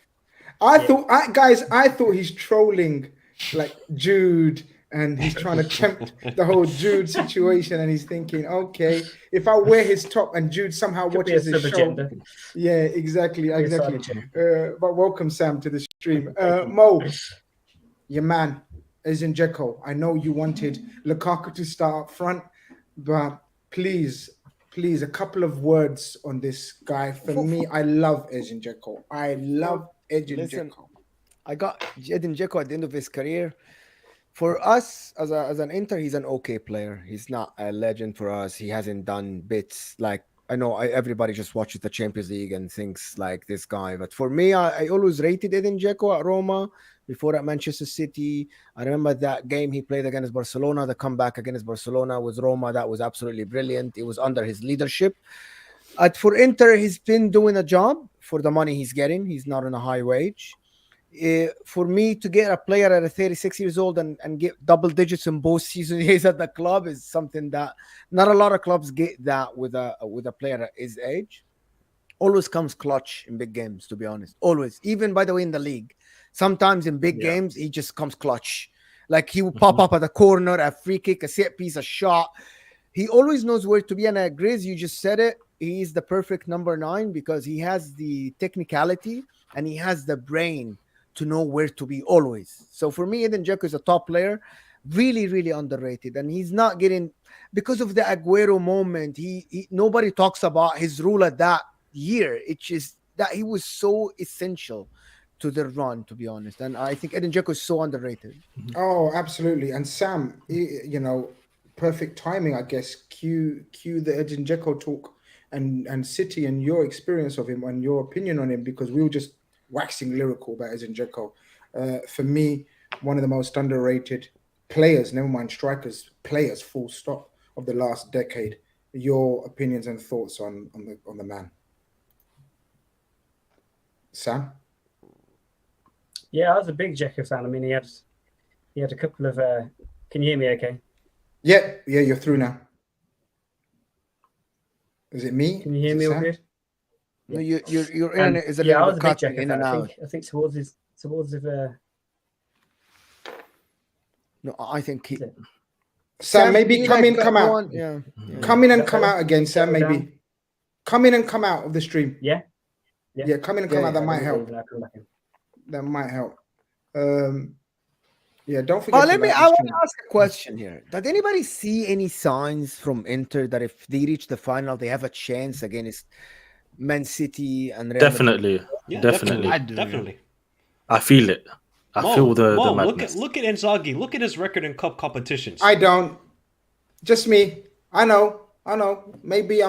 I thought he's trolling like Jude, and he's trying to tempt the whole Jude situation, and he's thinking, okay, if I wear his top and Jude somehow watches this show, agenda. Yeah, exactly. But welcome, Sam, to the stream. Mo, your man. As in Dzeko, I know you wanted Lukaku to start up front, but please, a couple of words on this guy. For me, I love Edin Dzeko. I love Edin Dzeko. I got Edin Dzeko at the end of his career. For us, as an Inter, he's an okay player. He's not a legend for us. He hasn't done bits like, I know everybody just watches the Champions League and thinks like this guy. But for me, I always rated Edin Dzeko at Roma. Before at Manchester City, I remember that game he played against Barcelona, the comeback against Barcelona with Roma. That was absolutely brilliant. It was under his leadership. For Inter, he's been doing a job for the money he's getting. He's not on a high wage. For me to get a player at 36 years old and get double digits in both seasons he's at the club is something that not a lot of clubs get that with a player at his age. Always comes clutch in big games, to be honest. Always. Even, by the way, in the league. Sometimes in big games, he just comes clutch. Like he will pop up at the corner, a free kick, a set piece, a shot. He always knows where to be. And Grizz, you just said it. He's the perfect number 9 because he has the technicality and he has the brain to know where to be always. So for me, Edin Dzeko is a top player. really, really underrated, and he's not getting because of the Aguero moment. He nobody talks about his role at that year. It's just that he was so essential to the run, to be honest. And I think Edin Dzeko is so underrated. Oh, absolutely. And Sam, perfect timing, I guess. Cue the Edin Dzeko talk and City and your experience of him and your opinion on him, because we were just waxing lyrical about Edin Dzeko. For me, one of the most underrated players, never mind strikers, players, full stop, of the last decade. Your opinions and thoughts on the man, Sam? Yeah, I was a big Dzeko fan. I mean, he had a couple of. Can you hear me? Okay. Yeah, you're through now. Is it me? Can you hear Is it me all Sam? good? No, your internet is a Yeah, I little was bit a big cutting Dzeko in fan. and out. I think towards No, I think he. is it? Sam, maybe can you, come like, in, come go out. on? Yeah. Come in and That come better? out again, Sam. Settle Maybe down? come in and come out of the stream. Yeah. Yeah, come in and come Yeah, out. That Yeah, might let me help. leave and I'll come back in. That might help. Yeah, don't forget Oh, to I like want the to stream. ask a question here. Did anybody see any signs from Inter that if they reach the final, they have a chance against Man City and Real Madrid? Definitely, Yeah, definitely. I do, yeah. Definitely. I feel it. I feel the madness. look at Inzaghi. Look at his record in cup competitions. I don't. Just me. I know. Maybe.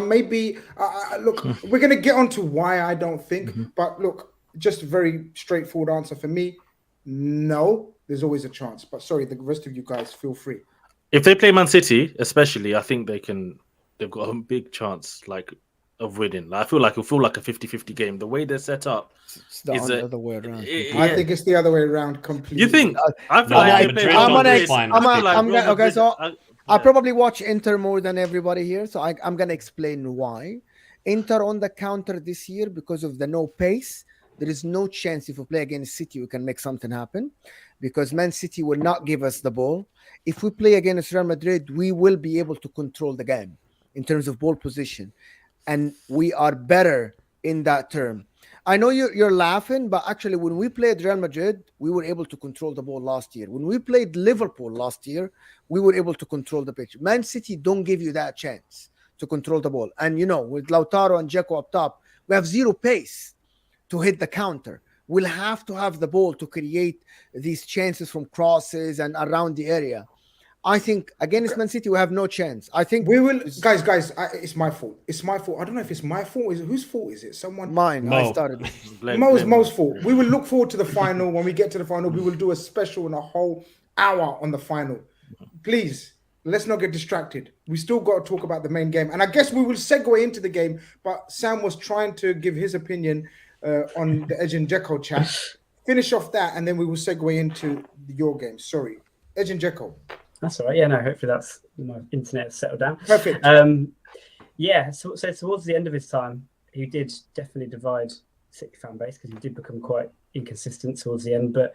Look, we're gonna get on to why I don't think. But look, just a very straightforward answer for me. No, there's always a chance. But sorry, the rest of you guys, feel free. If they play Man City, especially, I think they've got a big chance of winning. I feel like it'll feel like a 50-50 game. The way they're set up. It's the Is it- other way around. I think it's the other way around completely. You think? I feel No, like they Madrid play don't Real Madrid. decline I feel this like I'm Real gonna- okay, Madrid- so I yeah. probably watch Inter more than everybody here, so I'm going to explain why. Inter on the counter this year because of the no pace. There is no chance if we play against City we can make something happen, because Man City will not give us the ball. If we play against Real Madrid, we will be able to control the game in terms of ball position, and we are better in that term. I know you're laughing, but actually, when we played Real Madrid, we were able to control the ball last year. When we played Liverpool last year, we were able to control the pitch. Man City don't give you that chance to control the ball. And, with Lautaro and Dzeko up top, we have zero pace to hit the counter. We'll have to have the ball to create these chances from crosses and around the area. I think against Man City, we have no chance. I think We will, guys. It's my fault. It's my fault. I don't know if it's my fault. Whose fault is it? Someone. mine. I Mo. started. Mo's fault. We will look forward to the final. When we get to the final, we will do a special in a whole hour on the final. Please, let's not get distracted. We still got to talk about the main game, and I guess we will segue into the game. But Sam was trying to give his opinion on the Edin Dzeko chat. Finish off that, and then we will segue into your game. Sorry, Edin Dzeko. That's all right. Yeah, no, hopefully that's my internet has settled down. Perfect. Yeah, so towards the end of his time, he did definitely divide City fan base because he did become quite inconsistent towards the end. But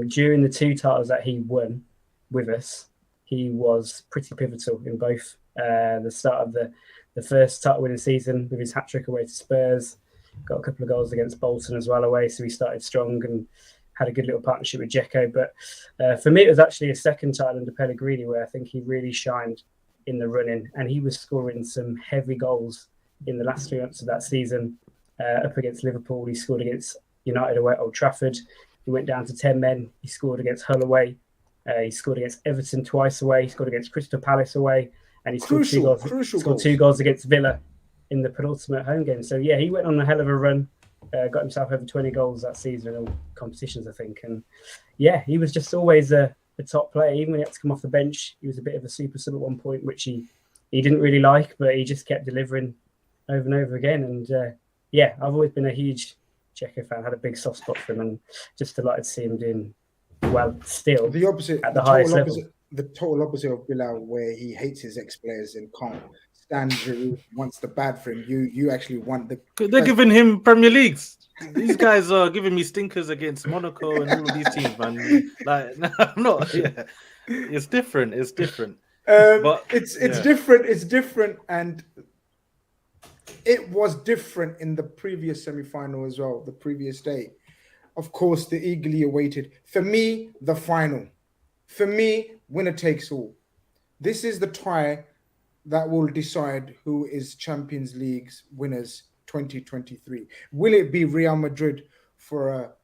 during the two titles that he won with us, he was pretty pivotal in both. The start of the first title winning season with his hat trick away to Spurs, got a couple of goals against Bolton as well away, so he started strong and had a good little partnership with Dzeko. But for me, it was actually a second title under Pellegrini where I think he really shined in the running, and he was scoring some heavy goals in the last 3 months of that season. Up against Liverpool, he scored against United away at Old Trafford. He went down to 10 men. He scored against Hull away. He scored against Everton twice away. He scored against Crystal Palace away. And he scored two goals against Villa in the penultimate home game. So, yeah, he went on a hell of a run. Got himself over 20 goals that season in all competitions, I think. And, yeah, he was just always a top player. Even when he had to come off the bench, he was a bit of a super sub at one point, which he didn't really like, but he just kept delivering over and over again. And, yeah, I've always been a huge Dzeko fan, had a big soft spot for him, and just delighted to see him doing well still The opposite, at the highest level. The total opposite of Bilal, where he hates his ex-players and can't stand Giroud, wants the bad for him. You actually want the... They're giving him Premier Leagues. These guys are giving me stinkers against Monaco and all of these teams, man. Like, no, I'm not. Yeah, it's different. It's different. But it's different. It's different, and it was different in the previous semi-final as well. The previous day, of course, the eagerly awaited. For me, the final. For me, winner takes all. This is the tie that will decide who is Champions League's winners 2023. Will it be Real Madrid for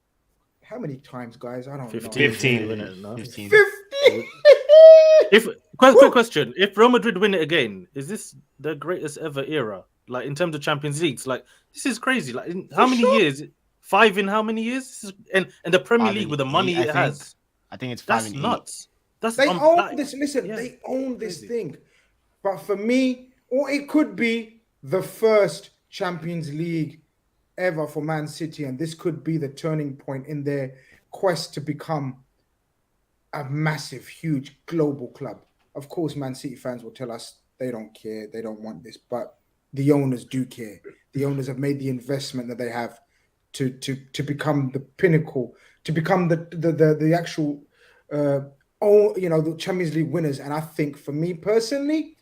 how many times, guys? I don't know. 15. win it, no? 15. 50. If quick question, if Real Madrid win it again, is this the greatest ever era? Like in terms of Champions Leagues, like this is crazy. Like in how many years? 5 in how many years? This is, and the Premier 5 League and with the money 8, I it think. has, I think it's 5 that's and 8. nuts. That's They own like, this. Listen, yeah, they own this crazy. thing. But for me, or it could be the first Champions League ever for Man City, and this could be the turning point in their quest to become a massive, huge global club. Of course, Man City fans will tell us they don't care, they don't want this, but the owners do care. The owners have made the investment that they have to become the pinnacle, to become the actual the Champions League winners. And I think for me personally,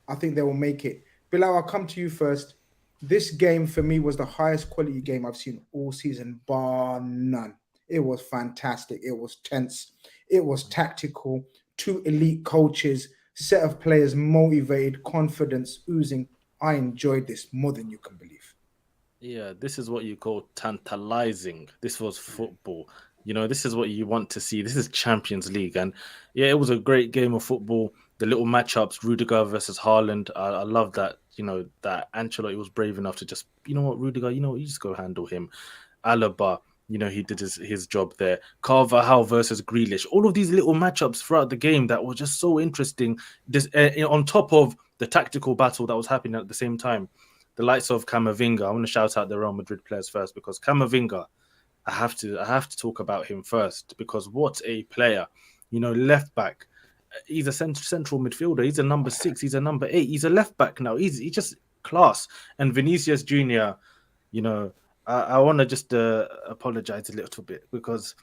I think they will make it. Bilal, I'll come to you first. This game for me was the highest quality game I've seen all season, bar none. It was fantastic. It was tense. It was tactical. 2 elite coaches, set of players motivated, confidence oozing. I enjoyed this more than you can believe. Yeah, this is what you call tantalizing. This was football. You know, this is what you want to see. This is Champions League. And yeah, it was a great game of football. The little matchups, Rudiger versus Haaland. I love that, that Ancelotti was brave enough to just, Rudiger, you just go handle him. Alaba, he did his job there. Carvajal versus Grealish. All of these little matchups throughout the game that were just so interesting. This on top of the tactical battle that was happening at the same time. The likes of Camavinga. I want to shout out the Real Madrid players first because Camavinga, I have to talk about him first because what a player. Left back. He's a central midfielder. He's a number 6. He's a number 8. He's a left back now. He's just class. And Vinicius Jr., I want to just apologize a little bit because,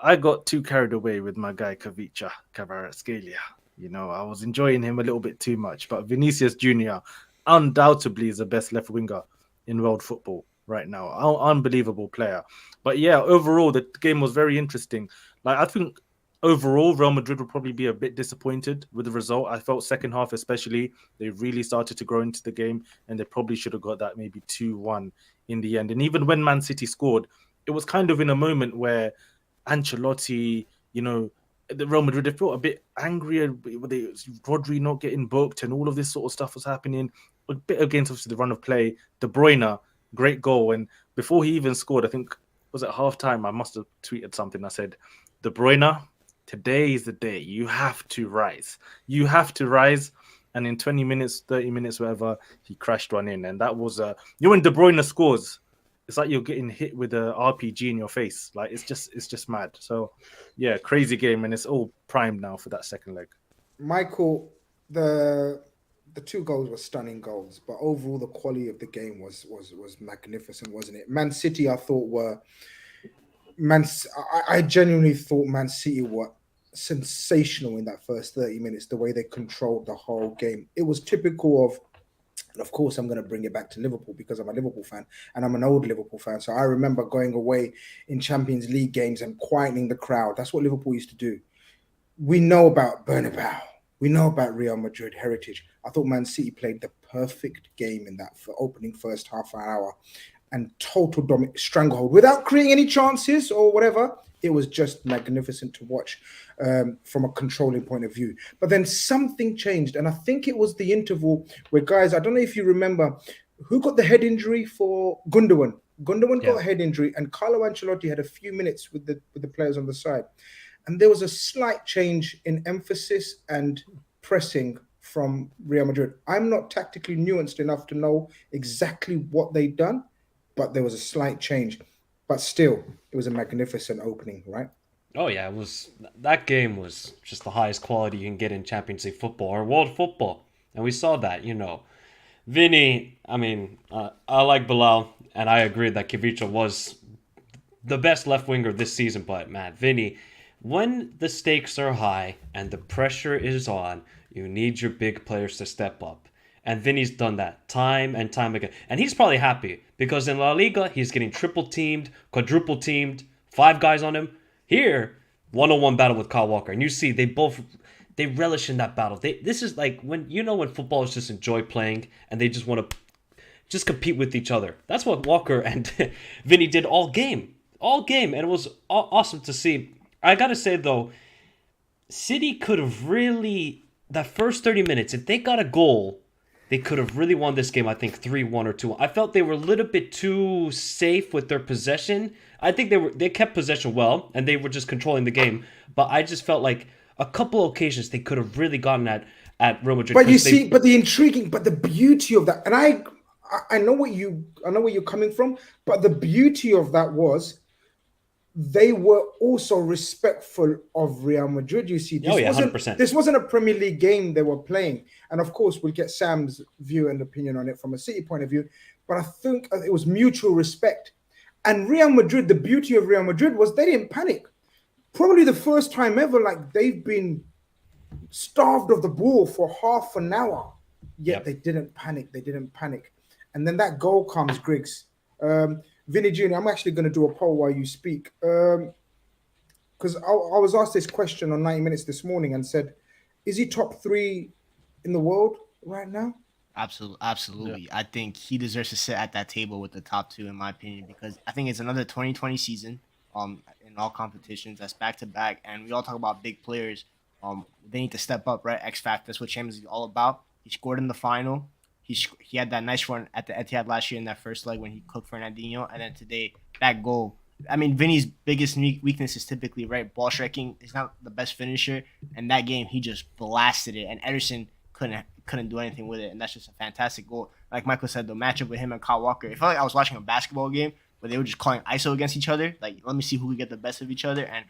I got too carried away with my guy Kavicha Kvaratskhelia. I was enjoying him a little bit too much. But Vinicius Jr. undoubtedly is the best left winger in world football right now. Unbelievable player. But yeah, overall, the game was very interesting. Like, I think overall, Real Madrid will probably be a bit disappointed with the result. I felt second half especially, they really started to grow into the game and they probably should have got that maybe 2-1 in the end. And even when Man City scored, it was kind of in a moment where Ancelotti, the Real Madrid, they felt a bit angry with Rodri not getting booked and all of this sort of stuff was happening. A bit against obviously the run of play. De Bruyne, great goal. And before he even scored, I think, was at halftime, I must have tweeted something. I said, De Bruyne, today is the day. You have to rise. You have to rise. And in 20 minutes, 30 minutes, whatever, he crashed one in. And that was, when De Bruyne scores, it's like you're getting hit with a RPG in your face. Like, it's just mad. So, yeah, crazy game. And it's all primed now for that second leg. Michael, the 2 goals were stunning goals. But overall, the quality of the game was magnificent, wasn't it? Man City, I thought, were... I genuinely thought Man City were sensational in that first 30 minutes, the way they controlled the whole game. It was typical of, and of course, I'm going to bring it back to Liverpool because I'm a Liverpool fan and I'm an old Liverpool fan. So I remember going away in Champions League games and quietening the crowd. That's what Liverpool used to do. We know about Bernabeu. We know about Real Madrid heritage. I thought Man City played the perfect game in that for opening first half an hour. And total stranglehold without creating any chances or whatever. It was just magnificent to watch from a controlling point of view. But then something changed. And I think it was the interval where, guys, I don't know if you remember, who got the head injury for Gundogan? Gundogan got a head injury and Carlo Ancelotti had a few minutes with the players on the side. And there was a slight change in emphasis and pressing from Real Madrid. I'm not tactically nuanced enough to know exactly what they'd done, but there was a slight change. But still, it was a magnificent opening, right? Oh yeah, that game was just the highest quality you can get in Champions League football or world football. And we saw that, Vinny, I like Bilal, and I agree that Kivicha was the best left winger this season, but man, Vinny, when the stakes are high and the pressure is on, you need your big players to step up. And Vinny's done that time and time again. And he's probably happy because in La Liga, he's getting triple teamed, quadruple teamed, 5 guys on him. Here, one-on-one battle with Kyle Walker, and you see they relish in that battle. This is like when footballers just enjoy playing and they just want to just compete with each other. That's what Walker and Vinny did all game, and it was awesome to see. I gotta say though, City could have really, that first 30 minutes, if they got a goal, they could have really won this game, I think 3-1 or 2. I felt they were a little bit too safe with their possession. I think they kept possession well, and they were just controlling the game. But I just felt like a couple of occasions they could have really gotten at Real Madrid. But you see, but the beauty of that, and I know where you're coming from, but the beauty of that was they were also respectful of Real Madrid. You see, 100%. This wasn't a Premier League game they were playing. And of course, we'll get Sam's view and opinion on it from a City point of view. But I think it was mutual respect. And Real Madrid, the beauty of Real Madrid was they didn't panic. Probably the first time ever, like they've been starved of the ball for half an hour. Yet they didn't panic. And then that goal comes, Griggs. Vinny Jr., I'm actually going to do a poll while you speak. Because I was asked this question on 90 Minutes this morning and said, is he top 3 in the world right now? Absolutely. Yeah. I think he deserves to sit at that table with the top 2, in my opinion, because I think it's another 2020 season in all competitions. That's back-to-back. And we all talk about big players. They need to step up, right? X Factor, that's what Champions League is all about. He scored in the final. He had that nice run at the Etihad last year in that first leg when he cooked Fernandinho, and then today that goal. I mean, Vinny's biggest weakness is typically right ball striking. He's not the best finisher, and that game he just blasted it, and Ederson couldn't do anything with it, and that's just a fantastic goal. Like Michael said, the matchup with him and Kyle Walker, it felt like I was watching a basketball game where they were just calling ISO against each other. Like, let me see who could get the best of each other. And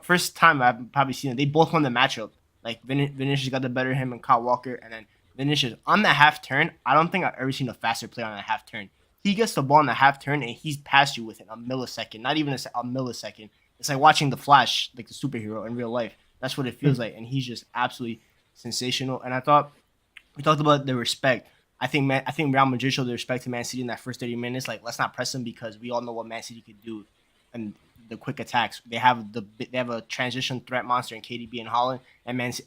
first time I've probably seen it, they both won the matchup. Like Vinicius got the better of him and Kyle Walker, and then Vinicius on that half turn. I don't think I've ever seen a faster player on that half turn. He gets the ball on the half turn and he's past you within a millisecond, not even a millisecond. It's like watching the Flash, like the superhero in real life. That's what it feels like, and he's just absolutely sensational. And I thought we talked about the respect. I think Real Madrid showed the respect to Man City in that first 30 minutes. Like, let's not press them because we all know what Man City could do, and the quick attacks. They have a transition threat monster in KDB and Haaland,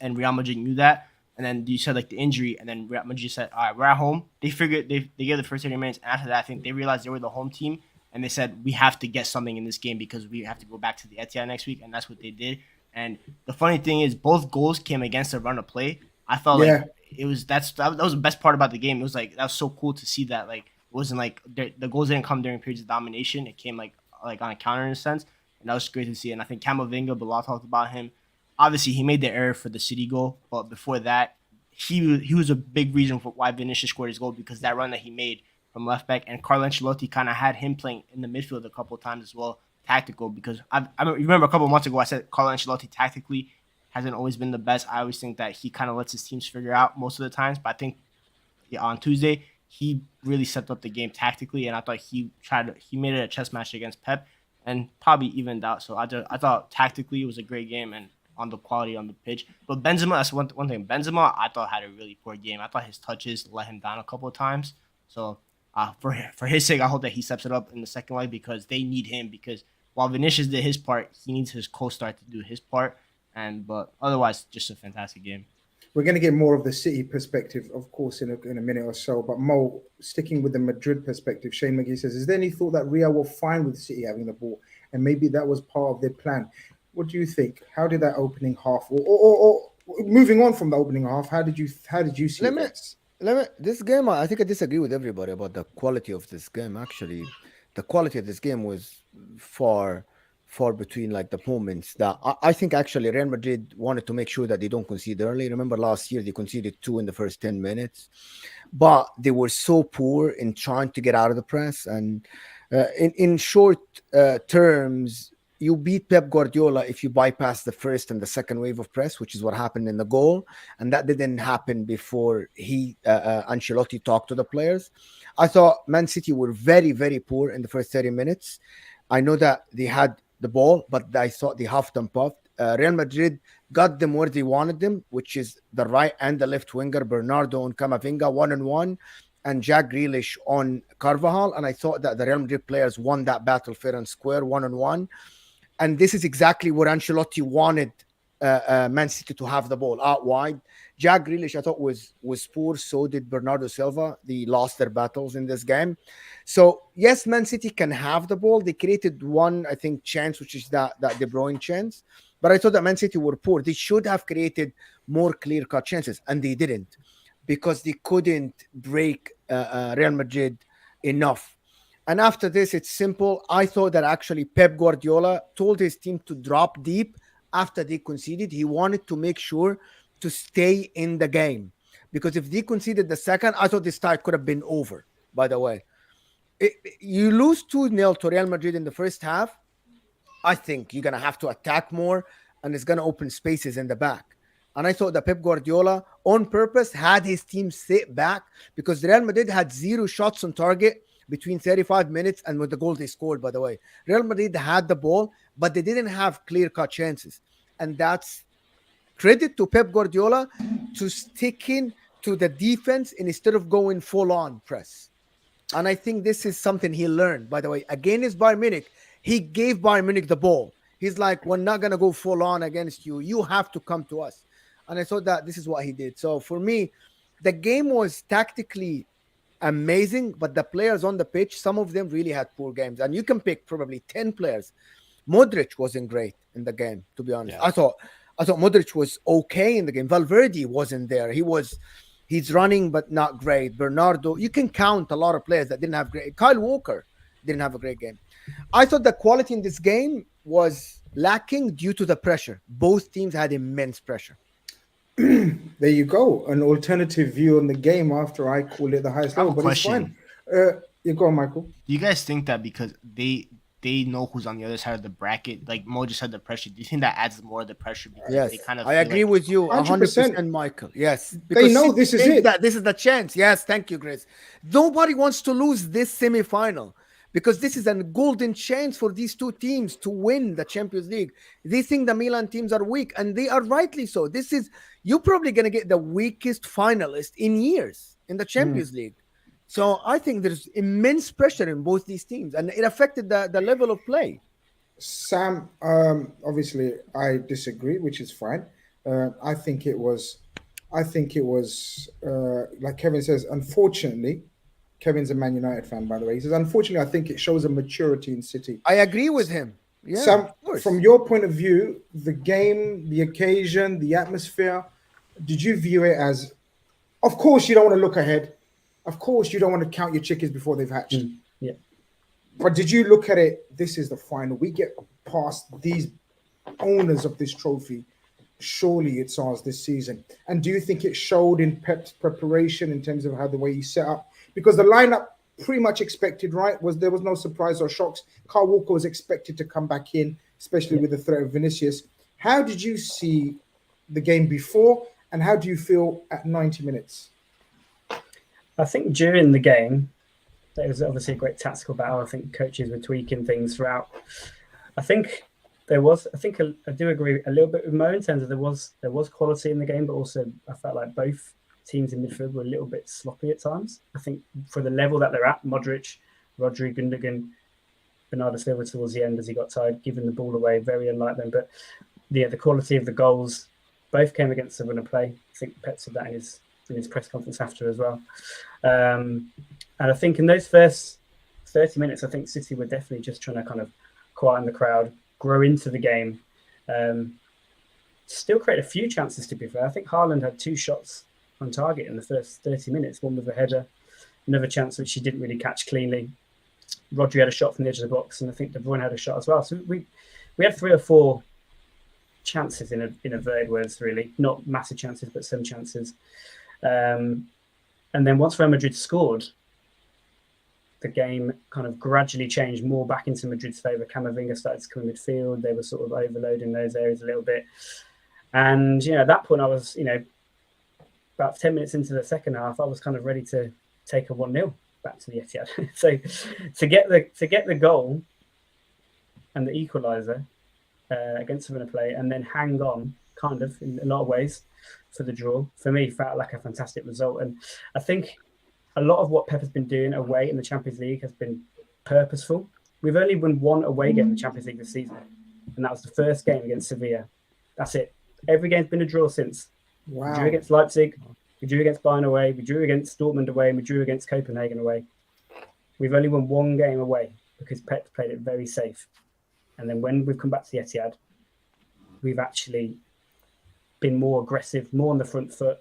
and Real Madrid knew that. And then you said like the injury, and then Real Madrid said, "All right, we're at home." They figured they gave the first 30 minutes, and after that, I think they realized they were the home team, and they said we have to get something in this game because we have to go back to the Etihad next week, and that's what they did. And the funny thing is, both goals came against a run of play. I felt like it was that was the best part about the game. It was like that was so cool to see that. Like, it wasn't like the goals didn't come during periods of domination. It came like on a counter in a sense, and that was great to see. And I think Camavinga, Bilal talked about him. Obviously, he made the error for the City goal, but before that, he was a big reason for why Vinicius scored his goal, because that run that he made from left back, and Carlo Ancelotti kind of had him playing in the midfield a couple of times as well, tactical. Because I remember a couple of months ago I said Carlo Ancelotti tactically hasn't always been the best. I always think that he kind of lets his teams figure out most of the times, but I think on Tuesday he really stepped up the game tactically, and I thought he made it a chess match against Pep and probably evened out. So I thought tactically it was a great game, and on the quality on the pitch. But Benzema, that's one thing. Benzema, I thought had a really poor game. I thought his touches let him down a couple of times. So for his sake, I hope that he steps it up in the second leg, because they need him. Because while Vinicius did his part, he needs his co-star to do his part. But otherwise, just a fantastic game. We're going to get more of the City perspective, of course, in a minute or so. But Mo, sticking with the Madrid perspective, Shane McGee says, is there any thought that Real will fine with City having the ball? And maybe that was part of their plan. What do you think? How did that opening half, or moving on from the opening half, how did you see it? This game, I think I disagree with everybody about the quality of this game. Actually, the quality of this game was far between like the moments that I think actually Real Madrid wanted to make sure that they don't concede early. Remember last year they conceded 2 in the first 10 minutes, but they were so poor in trying to get out of the press. And in short terms, you beat Pep Guardiola if you bypass the first and the second wave of press, which is what happened in the goal. And that didn't happen before Ancelotti talked to the players. I thought Man City were very, very poor in the first 30 minutes. I know that they had the ball, but I thought they huffed and puffed. Real Madrid got them where they wanted them, which is the right and the left winger, Bernardo and Camavinga, 1-on-1, and Jack Grealish on Carvajal. And I thought that the Real Madrid players won that battle fair and square, 1-on-1. And this is exactly what Ancelotti wanted Man City to have the ball out wide. Jack Grealish, I thought, was poor. So did Bernardo Silva. They lost their battles in this game. So, yes, Man City can have the ball. They created one, I think, chance, which is that De Bruyne chance. But I thought that Man City were poor. They should have created more clear-cut chances, and they didn't, because they couldn't break Real Madrid enough. And after this, it's simple. I thought that actually Pep Guardiola told his team to drop deep after they conceded. He wanted to make sure to stay in the game, because if they conceded the second, I thought this tie could have been over, by the way. You lose 2-0 to Real Madrid in the first half, I think you're going to have to attack more, and it's going to open spaces in the back. And I thought that Pep Guardiola, on purpose, had his team sit back, because Real Madrid had 0 shots on target between 35 minutes and with the goal they scored, by the way. Real Madrid had the ball, but they didn't have clear-cut chances. And that's credit to Pep Guardiola to sticking to the defense instead of going full-on press. And I think this is something he learned, by the way. Against Bayern Munich, he gave Bayern Munich the ball. He's like, we're not going to go full-on against you. You have to come to us. And I thought that this is what he did. So for me, the game was tactically amazing, but the players on the pitch, some of them really had poor games. And you can pick probably 10 players. Modric wasn't great in the game, to be honest. Yeah. I thought Modric was okay in the game. Valverde wasn't there. He's running, but not great. Bernardo, you can count a lot of players that didn't have great. Kyle Walker didn't have a great game. I thought the quality in this game was lacking due to the pressure. Both teams had immense pressure. There you go. An alternative view on the game after I call it the highest level, but it's fine. You go on, Michael. Do you guys think that because they know who's on the other side of the bracket, like Mo just had the pressure, do you think that adds more of the pressure? Because yes, they kind of I agree with you 100%, Michael. Yes. Because they know this is it. That this is the chance. Yes, thank you, Chris. Nobody wants to lose this semi-final, because this is a golden chance for these two teams to win the Champions League. They think the Milan teams are weak, and they are rightly so. You're probably going to get the weakest finalist in years in the Champions League. So I think there's immense pressure in both these teams, and it affected the level of play. Sam, obviously I disagree, which is fine. I think it was like Kevin says, unfortunately, Kevin's a Man United fan, by the way. He says, unfortunately, I think it shows a maturity in City. I agree with him. Yeah, Sam, from your point of view, the game, the occasion, the atmosphere, did you view it as, of course, you don't want to look ahead. Of course, you don't want to count your chickens before they've hatched. Yeah. But did you look at it, this is the final. We get past these owners of this trophy. Surely it's ours this season. And do you think it showed in Pep's preparation in terms of how the way he set up? Because the lineup pretty much expected, right? There was no surprise or shocks. Kyle Walker was expected to come back in, especially with the threat of Vinicius. How did you see the game before, and how do you feel at 90 minutes? I think during the game, there was obviously a great tactical battle. I think coaches were tweaking things throughout. I do agree a little bit with Mo in terms of there was quality in the game, but also I felt like both teams in midfield were a little bit sloppy at times. I think for the level that they're at, Modric, Rodri, Gundogan, Bernardo Silva towards the end as he got tired, giving the ball away, very unlike them. But the quality of the goals both came against the winner play. I think Pep said that in his press conference after as well. And I think in those first 30 minutes, I think City were definitely just trying to kind of quieten the crowd, grow into the game, still create a few chances, to be fair. I think Haaland had 2 shots on target in the first 30 minutes, one with a header, another chance which he didn't really catch cleanly. Rodri had a shot from the edge of the box, and I think De Bruyne had a shot as well. So we had 3 or 4 chances in inverted words, really. Not massive chances, but some chances. And then once Real Madrid scored, the game kind of gradually changed more back into Madrid's favour. Camavinga started to come in midfield. They were sort of overloading those areas a little bit. And, at that point I was, about 10 minutes into the second half, I was kind of ready to take a 1-0 back to the Etihad. So to get the goal and the equaliser against the winner play, and then hang on, kind of, in a lot of ways, for the draw, for me, felt like a fantastic result. And I think a lot of what Pep has been doing away in the Champions League has been purposeful. We've only won 1 away game in the Champions League this season. and that was the first game against Sevilla. That's it. Every game's been a draw since. Wow. We drew against Leipzig, we drew against Bayern away, we drew against Dortmund away, and we drew against Copenhagen away. We've only won one game away because Pep played it very safe. And then when we've come back to the Etihad, we've actually been more aggressive, more on the front foot.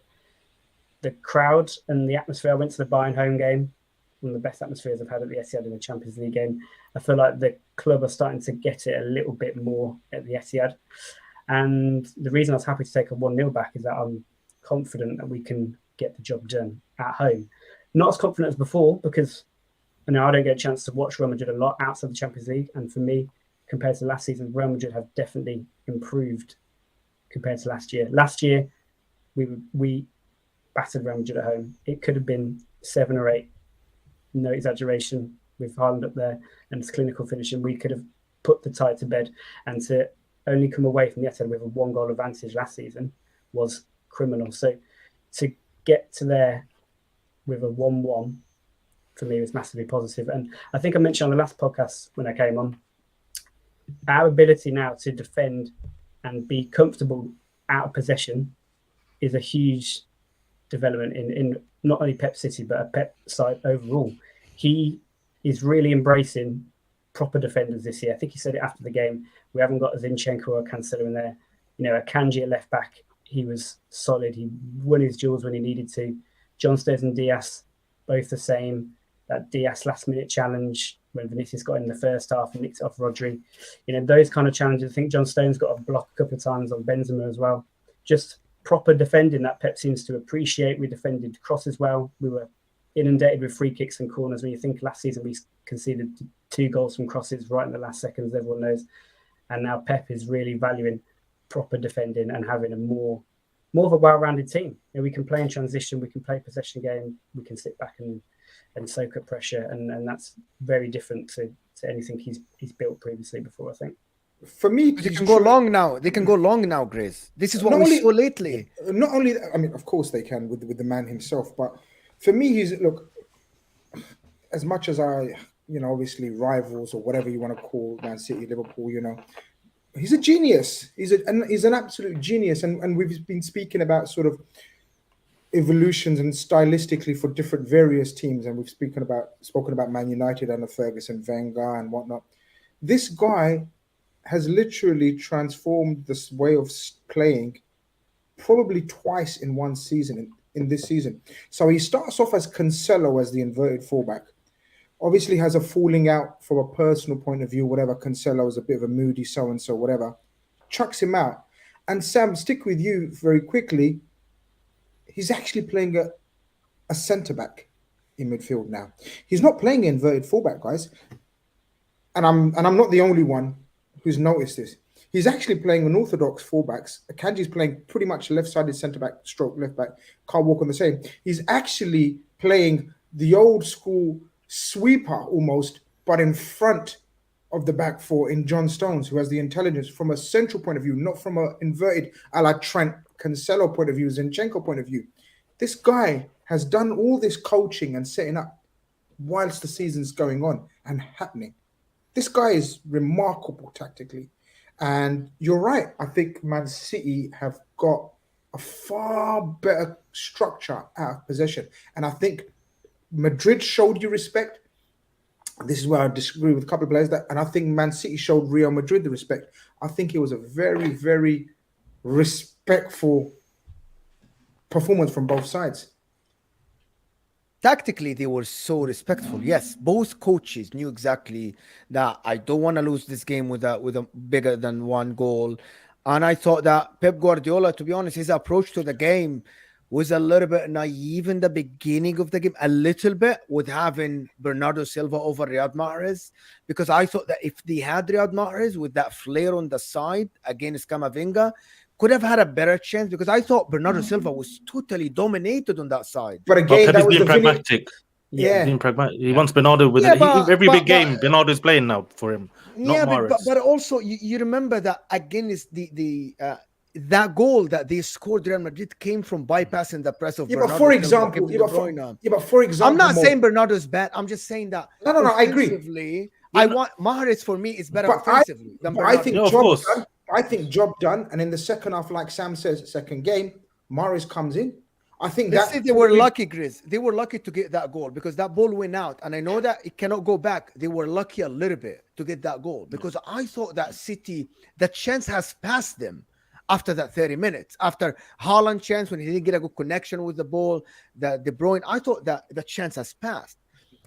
The crowd and the atmosphere, I went to the Bayern home game, one of the best atmospheres I've had at the Etihad in the Champions League game. I feel like the club are starting to get it a little bit more at the Etihad. And the reason I was happy to take a 1-0 back is that I'm confident that we can get the job done at home. Not as confident as before, because I don't get a chance to watch Real Madrid a lot outside the Champions League. And for me, compared to last season, Real Madrid have definitely improved compared to last year. Last year, we battered Real Madrid at home. It could have been 7 or 8, no exaggeration, with Haaland up there and his clinical finishing. We could have put the tie to bed, and to only come away from the Etihad with a 1-goal advantage last season was criminal. So to get to there with a 1-1 for me was massively positive. And I think I mentioned on the last podcast when I came on, our ability now to defend and be comfortable out of possession is a huge development in not only Pep City, but a Pep side overall. He is really embracing proper defenders this year. I think he said it after the game. We haven't got Zinchenko or Cancelo in there. Akanji at left back, he was solid. He won his duels when he needed to. John Stones and Diaz, both the same. That Diaz last-minute challenge when Vinicius got in the first half and nicked it off Rodri. Those kind of challenges. I think John Stones got a block a couple of times on Benzema as well. Just proper defending that Pep seems to appreciate. We defended crosses well. We were inundated with free kicks and corners. When you think last season we conceded 2 goals from crosses right in the last seconds, everyone knows. And now Pep is really valuing proper defending and having a more of a well-rounded team. We can play in transition, we can play possession game, we can sit back and soak up pressure, and that's very different to anything he's built previously before, I think. For me, they can go long now. They can go long now, Grace. This is what we saw lately. Not only, of course they can with the man himself, but for me, look, as much as I, obviously rivals or whatever you want to call Man City, Liverpool, he's a genius. He's an absolute genius, and we've been speaking about sort of evolutions and stylistically for different various teams, and we've spoken about Man United under Ferguson, Wenger, and whatnot. This guy has literally transformed this way of playing probably twice in one season, in this season. So he starts off as Cancelo as the inverted fullback. Obviously has a falling out from a personal point of view, whatever. Cancelo is a bit of a moody so-and-so, whatever. Chucks him out. And Sam, stick with you very quickly. He's actually playing a centre-back in midfield now. He's not playing inverted fullback, guys. And I'm not the only one who's noticed this. He's actually playing unorthodox fullbacks. Akanji's playing pretty much left-sided centre-back, stroke left-back. Carl Walker the same. He's actually playing the old-school sweeper almost, but in front of the back four in John Stones, who has the intelligence from a central point of view, not from an inverted a la Trent Cancelo point of view, Zinchenko point of view. This guy has done all this coaching and setting up whilst the season's going on and happening. This guy is remarkable tactically. And you're right. I think Man City have got a far better structure out of possession. And I think Madrid showed you respect. This is where I disagree with a couple of players. And I think Man City showed Real Madrid the respect. I think it was a very, very respectful performance from both sides. Tactically, they were so respectful. Yes, both coaches knew exactly that I don't want to lose this game with a bigger than 1 goal. And I thought that Pep Guardiola, to be honest, his approach to the game was a little bit naive in the beginning of the game, a little bit, with having Bernardo Silva over Riyad Mahrez, because I thought that if they had Riyad Mahrez with that flair on the side against Camavinga, could have had a better chance, because I thought Bernardo Silva was totally dominated on that side. But again, Pep is being pragmatic. Yeah, being pragmatic. He wants Bernardo with it. Every big game, Bernardo's playing now for him. Yeah, not but also you remember that against the that goal that they scored, Real Madrid came from bypassing the press of Bernardo. But for example, I'm not saying Bernardo's bad. I'm just saying that. No, I agree. I want Mahrez for me is better But offensively than but I Bernardo. think Yeah, of job course. done. I think job done. And in the second half, like Sam says, second game, Morris comes in. I think Let's that say they were lucky, Grizz. They were lucky to get that goal because that ball went out. And I know that it cannot go back. They were lucky a little bit to get that goal because I thought that City, the chance has passed them after that 30 minutes. After Haaland chance, when he didn't get a good connection with the ball, the De Bruyne, I thought that the chance has passed.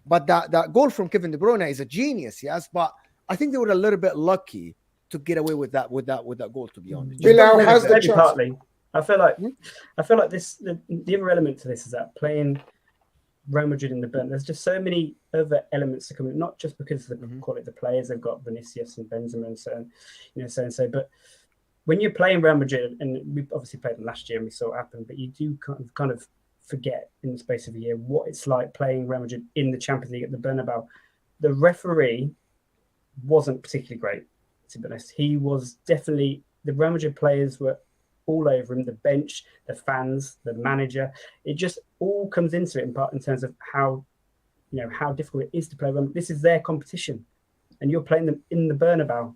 But that goal from Kevin De Bruyne is a genius, yes. But I think they were a little bit lucky to get away with that goal, to be honest. Bilal has the Maybe chance. partly. I feel like this. The other element to this is that playing Real Madrid in the Bern. There's just so many other elements to come in, not just because of the quality of the players. They've got Vinicius and Benzema and so on, so and so. But when you're playing Real Madrid, and we obviously played them last year and we saw it happen, but you do kind of forget in the space of a year what it's like playing Real Madrid in the Champions League at the Bernabeu. The referee wasn't particularly great, to be honest. He was definitely, the Real Madrid players were all over him, the bench, the fans, the manager. It just all comes into it in part in terms of how difficult it is to play. This is their competition, and you're playing them in the Bernabeu,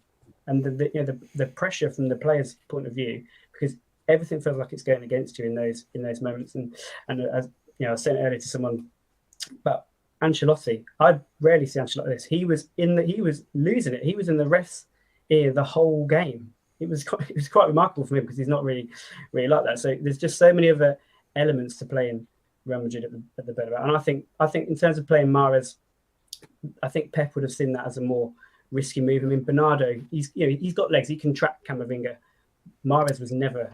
and the pressure from the players' point of view, because everything feels like it's going against you in those moments. And as I was saying earlier to someone about Ancelotti, I rarely see Ancelotti like this. He was losing it. He was in the refs' ear the whole game. It was quite remarkable for me because he's not really like that. So there's just so many other elements to playing Real Madrid at the Bernabeu. And I think in terms of playing Mahrez, I think Pep would have seen that as a more risky move. I mean, Bernardo, he's got legs. He can trap Camavinga. Mahrez was never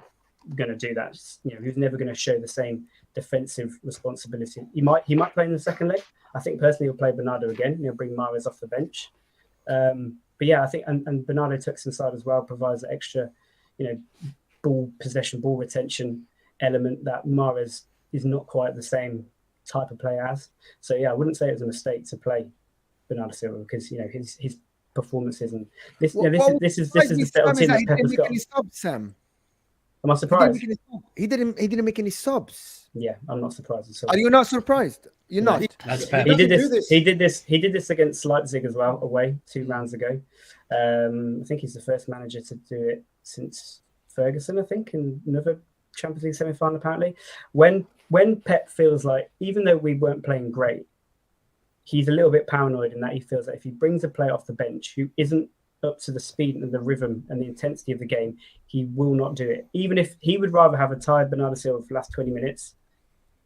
going to do that. He was never going to show the same defensive responsibility. He might play in the second leg. I think personally he'll play Bernardo again. He'll bring Mahrez off the bench. But yeah, I think and Bernardo tucks inside as well, provides an extra, ball possession, ball retention element that Mahrez is not quite the same type of player as. So yeah, I wouldn't say it was a mistake to play Bernardo Silva because his performances and this is the settled team that Pep has got. Sam. Am I surprised? He didn't make any subs. Yeah, I'm not surprised at all. Are you not surprised? You're not. That's Pep. He did this against Leipzig as well, away 2 rounds ago. I think he's the first manager to do it since Ferguson, I think, in another Champions League semi-final apparently. When Pep feels like, even though we weren't playing great, he's a little bit paranoid in that he feels that if he brings a player off the bench who isn't up to the speed and the rhythm and the intensity of the game, he will not do it. Even if he would rather have a tired Bernardo Silva for the last 20 minutes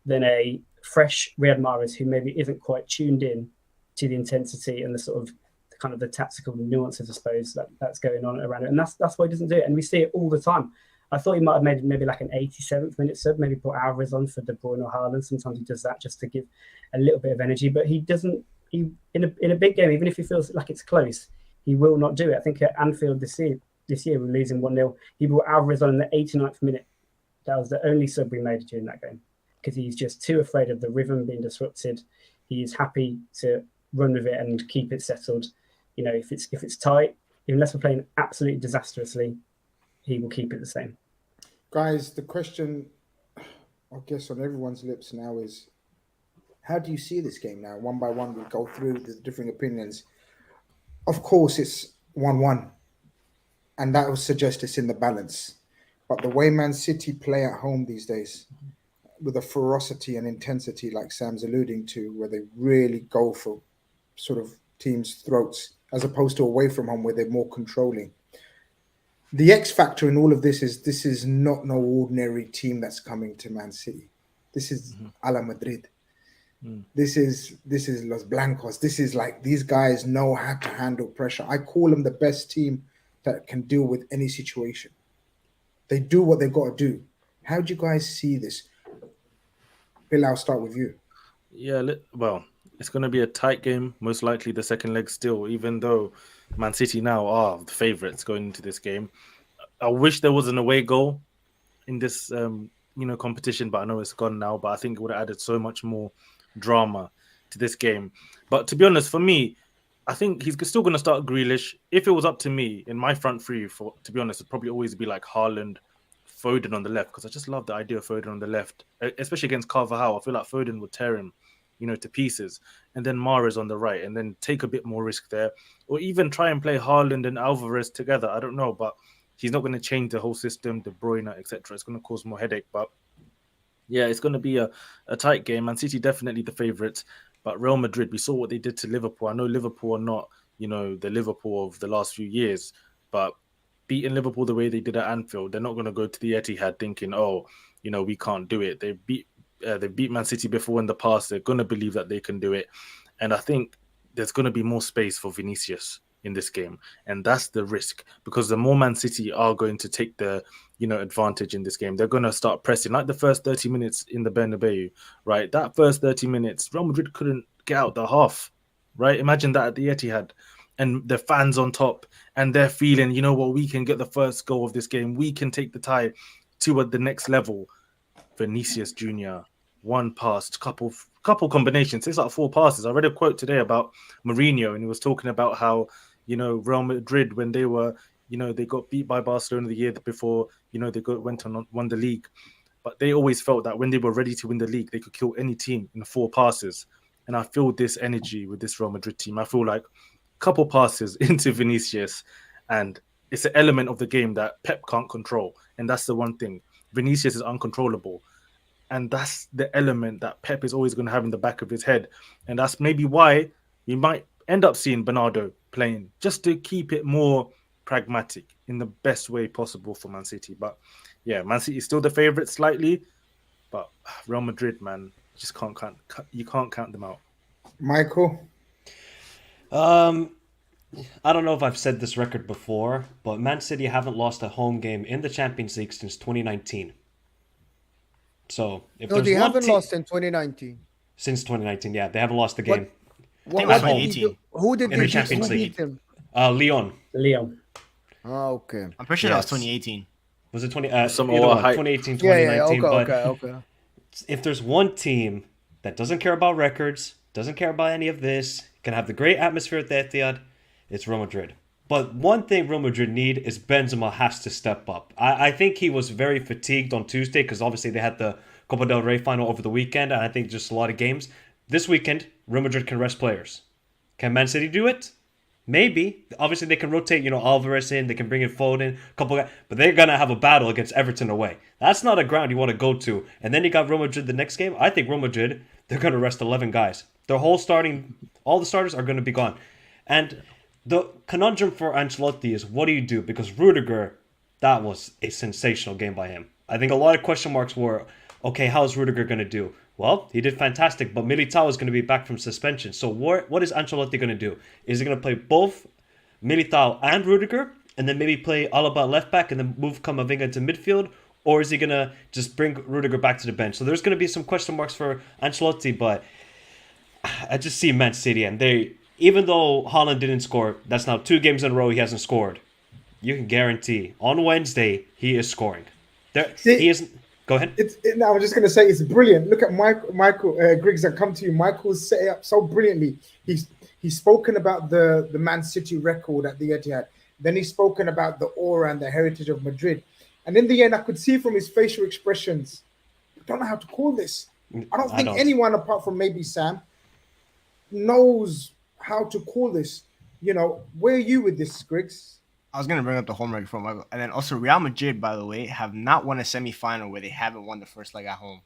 than a fresh Riyad Mahrez who maybe isn't quite tuned in to the intensity and the sort of kind of the tactical nuances, I suppose, that's going on around it. And that's why he doesn't do it. And we see it all the time. I thought he might have made maybe like an 87th minute sub, maybe put Alvarez on for De Bruyne or Haaland. Sometimes he does that just to give a little bit of energy, but he doesn't. In a big game, even if he feels like it's close, he will not do it. I think at Anfield this year we're losing 1-0. He brought Alvarez on in the 89th minute. That was the only sub we made during that game because he's just too afraid of the rhythm being disrupted. He's happy to run with it and keep it settled. If it's tight, unless we're playing absolutely disastrously, he will keep it the same. Guys, the question, I guess, on everyone's lips now is, how do you see this game now? One by one, we'll go through the different opinions. Of course, it's 1-1, and that would suggest it's in the balance. But the way Man City play at home these days, with a ferocity and intensity like Sam's alluding to, where they really go for sort of teams' throats, as opposed to away from home where they're more controlling. The X factor in all of this is not no ordinary team that's coming to Man City. This is a la Madrid. This is Los Blancos. This is like, these guys know how to handle pressure. I call them the best team that can deal with any situation. They do what they got to do. How do you guys see this? Bill, I'll start with you. Yeah, well, it's going to be a tight game, most likely the second leg still, even though Man City now are the favourites going into this game. I wish there was an away goal in this competition, but I know it's gone now. But I think it would have added so much more drama to this game. But to be honest, for me, I think he's still going to start Grealish. If it was up to me, in my front three, to be honest, it'd probably always be like Haaland, Foden on the left, because I just love the idea of Foden on the left, especially against Carvajal. I feel like Foden would tear him to pieces, and then Mahrez on the right, and then take a bit more risk there, or even try and play Haaland and Alvarez together. I don't know, but he's not going to change the whole system, De Bruyne, etc. It's going to cause more headache, but yeah, it's going to be a tight game. Man City definitely the favourites, but Real Madrid, we saw what they did to Liverpool. I know Liverpool are not, the Liverpool of the last few years, but beating Liverpool the way they did at Anfield, they're not going to go to the Etihad thinking, oh, we can't do it. They beat Man City before in the past. They're going to believe that they can do it, and I think there's going to be more space for Vinicius in this game, and that's the risk, because the more Man City are going to take the advantage in this game, they're going to start pressing like the first 30 minutes in the Bernabeu, right? That first 30 minutes, Real Madrid couldn't get out the half, right? Imagine that at the Etihad, and the fans on top, and they're feeling, we can get the first goal of this game, we can take the tie to the next level. Vinicius Jr., one pass, couple combinations. It's like 4 passes. I read a quote today about Mourinho, and he was talking about how Real Madrid, when they were they got beat by Barcelona the year before, they went on won the league, but they always felt that when they were ready to win the league, they could kill any team in 4 passes. And I feel this energy with this Real Madrid team. I feel like a couple passes into Vinicius, and it's an element of the game that Pep can't control, and that's the one thing. Vinicius is uncontrollable. And that's the element that Pep is always going to have in the back of his head. And that's maybe why we might end up seeing Bernardo playing, just to keep it more pragmatic in the best way possible for Man City. But yeah, Man City is still the favourite slightly, but Real Madrid, man, just you can't count them out. Michael? I don't know if I've said this record before, but Man City haven't lost a home game in the Champions League since 2019. So if No, they haven't team... lost in 2019. Since 2019, yeah, they haven't lost the game. What who did in they the Champions beat League? them? Leon. Oh, okay. I'm pretty sure that was 2018. Was it 20? 2018, 2019. Yeah, okay. If there's one team that doesn't care about records, doesn't care about any of this, can have the great atmosphere at the Etihad, it's Real Madrid. But one thing Real Madrid need is Benzema has to step up. I think he was very fatigued on Tuesday because obviously they had the Copa del Rey final over the weekend, and I think just a lot of games. This weekend, Real Madrid can rest players. Can Man City do it? Maybe. Obviously, they can rotate, Alvarez in, they can bring in Foden, a couple guys, but they're going to have a battle against Everton away. That's not a ground you want to go to. And then you got Real Madrid the next game. I think Real Madrid, they're going to rest 11 guys. All the starters are going to be gone. And the conundrum for Ancelotti is, what do you do? Because Rudiger, that was a sensational game by him. I think a lot of question marks were, okay, how's Rudiger going to do? Well, he did fantastic, but Militao is going to be back from suspension. So what is Ancelotti going to do? Is he going to play both Militao and Rudiger, and then maybe play Alaba left back and then move Camavinga to midfield? Or is he going to just bring Rudiger back to the bench? So there's going to be some question marks for Ancelotti, but I just see Man City, and even though Haaland didn't score, that's now 2 games in a row he hasn't scored. You can guarantee on Wednesday he is scoring. He isn't. Go ahead. I was just going to say it's brilliant. Look at Michael Griggs. I come to you. Michael's set it up so brilliantly. He's spoken about the Man City record at the Etihad. Then he's spoken about the aura and the heritage of Madrid. And in the end, I could see from his facial expressions, I don't know how to call this. I don't think anyone apart from maybe Sam knows how to call this. Where are you with this, Griggs? I was going to bring up the home record from Michael. And then also Real Madrid, by the way, have not won a semifinal where they haven't won the first leg at home.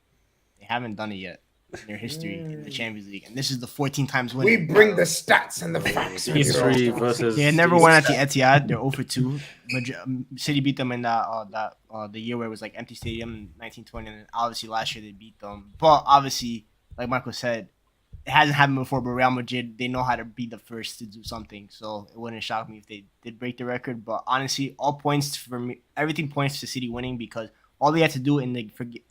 They haven't done it yet in their history in the Champions League. And this is the 14 times winning. We bring the stats and the facts. History versus... They never won at the Etihad. They're 0-2. City beat them in the year where it was like empty stadium in 1920. And obviously last year they beat them. But obviously, like Michael said, it hasn't happened before, but Real Madrid, they know how to be the first to do something. So it wouldn't shock me if they did break the record. But honestly, all points for me, everything points to City winning because all they had to do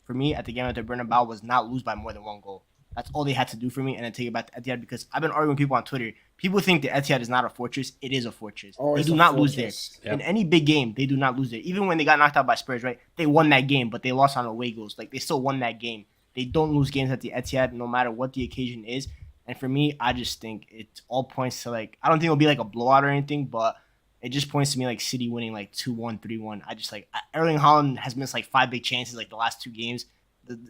for me at the game at the Bernabeu was not lose by more than 1 goal. That's all they had to do for me, and then take it back to Etihad because I've been arguing with people on Twitter. People think the Etihad is not a fortress. It is a fortress. They do not lose there. Yep. In any big game, they do not lose there. Even when they got knocked out by Spurs, right? They won that game, but they lost on away goals. Like, they still won that game. They don't lose games at the Etihad no matter what the occasion is. And for me, I just think it all points to, like, I don't think it'll be like a blowout or anything, but it just points to me like City winning like 2-1, 3-1. I just like Erling Haaland has missed like 5 big chances like the last 2 games.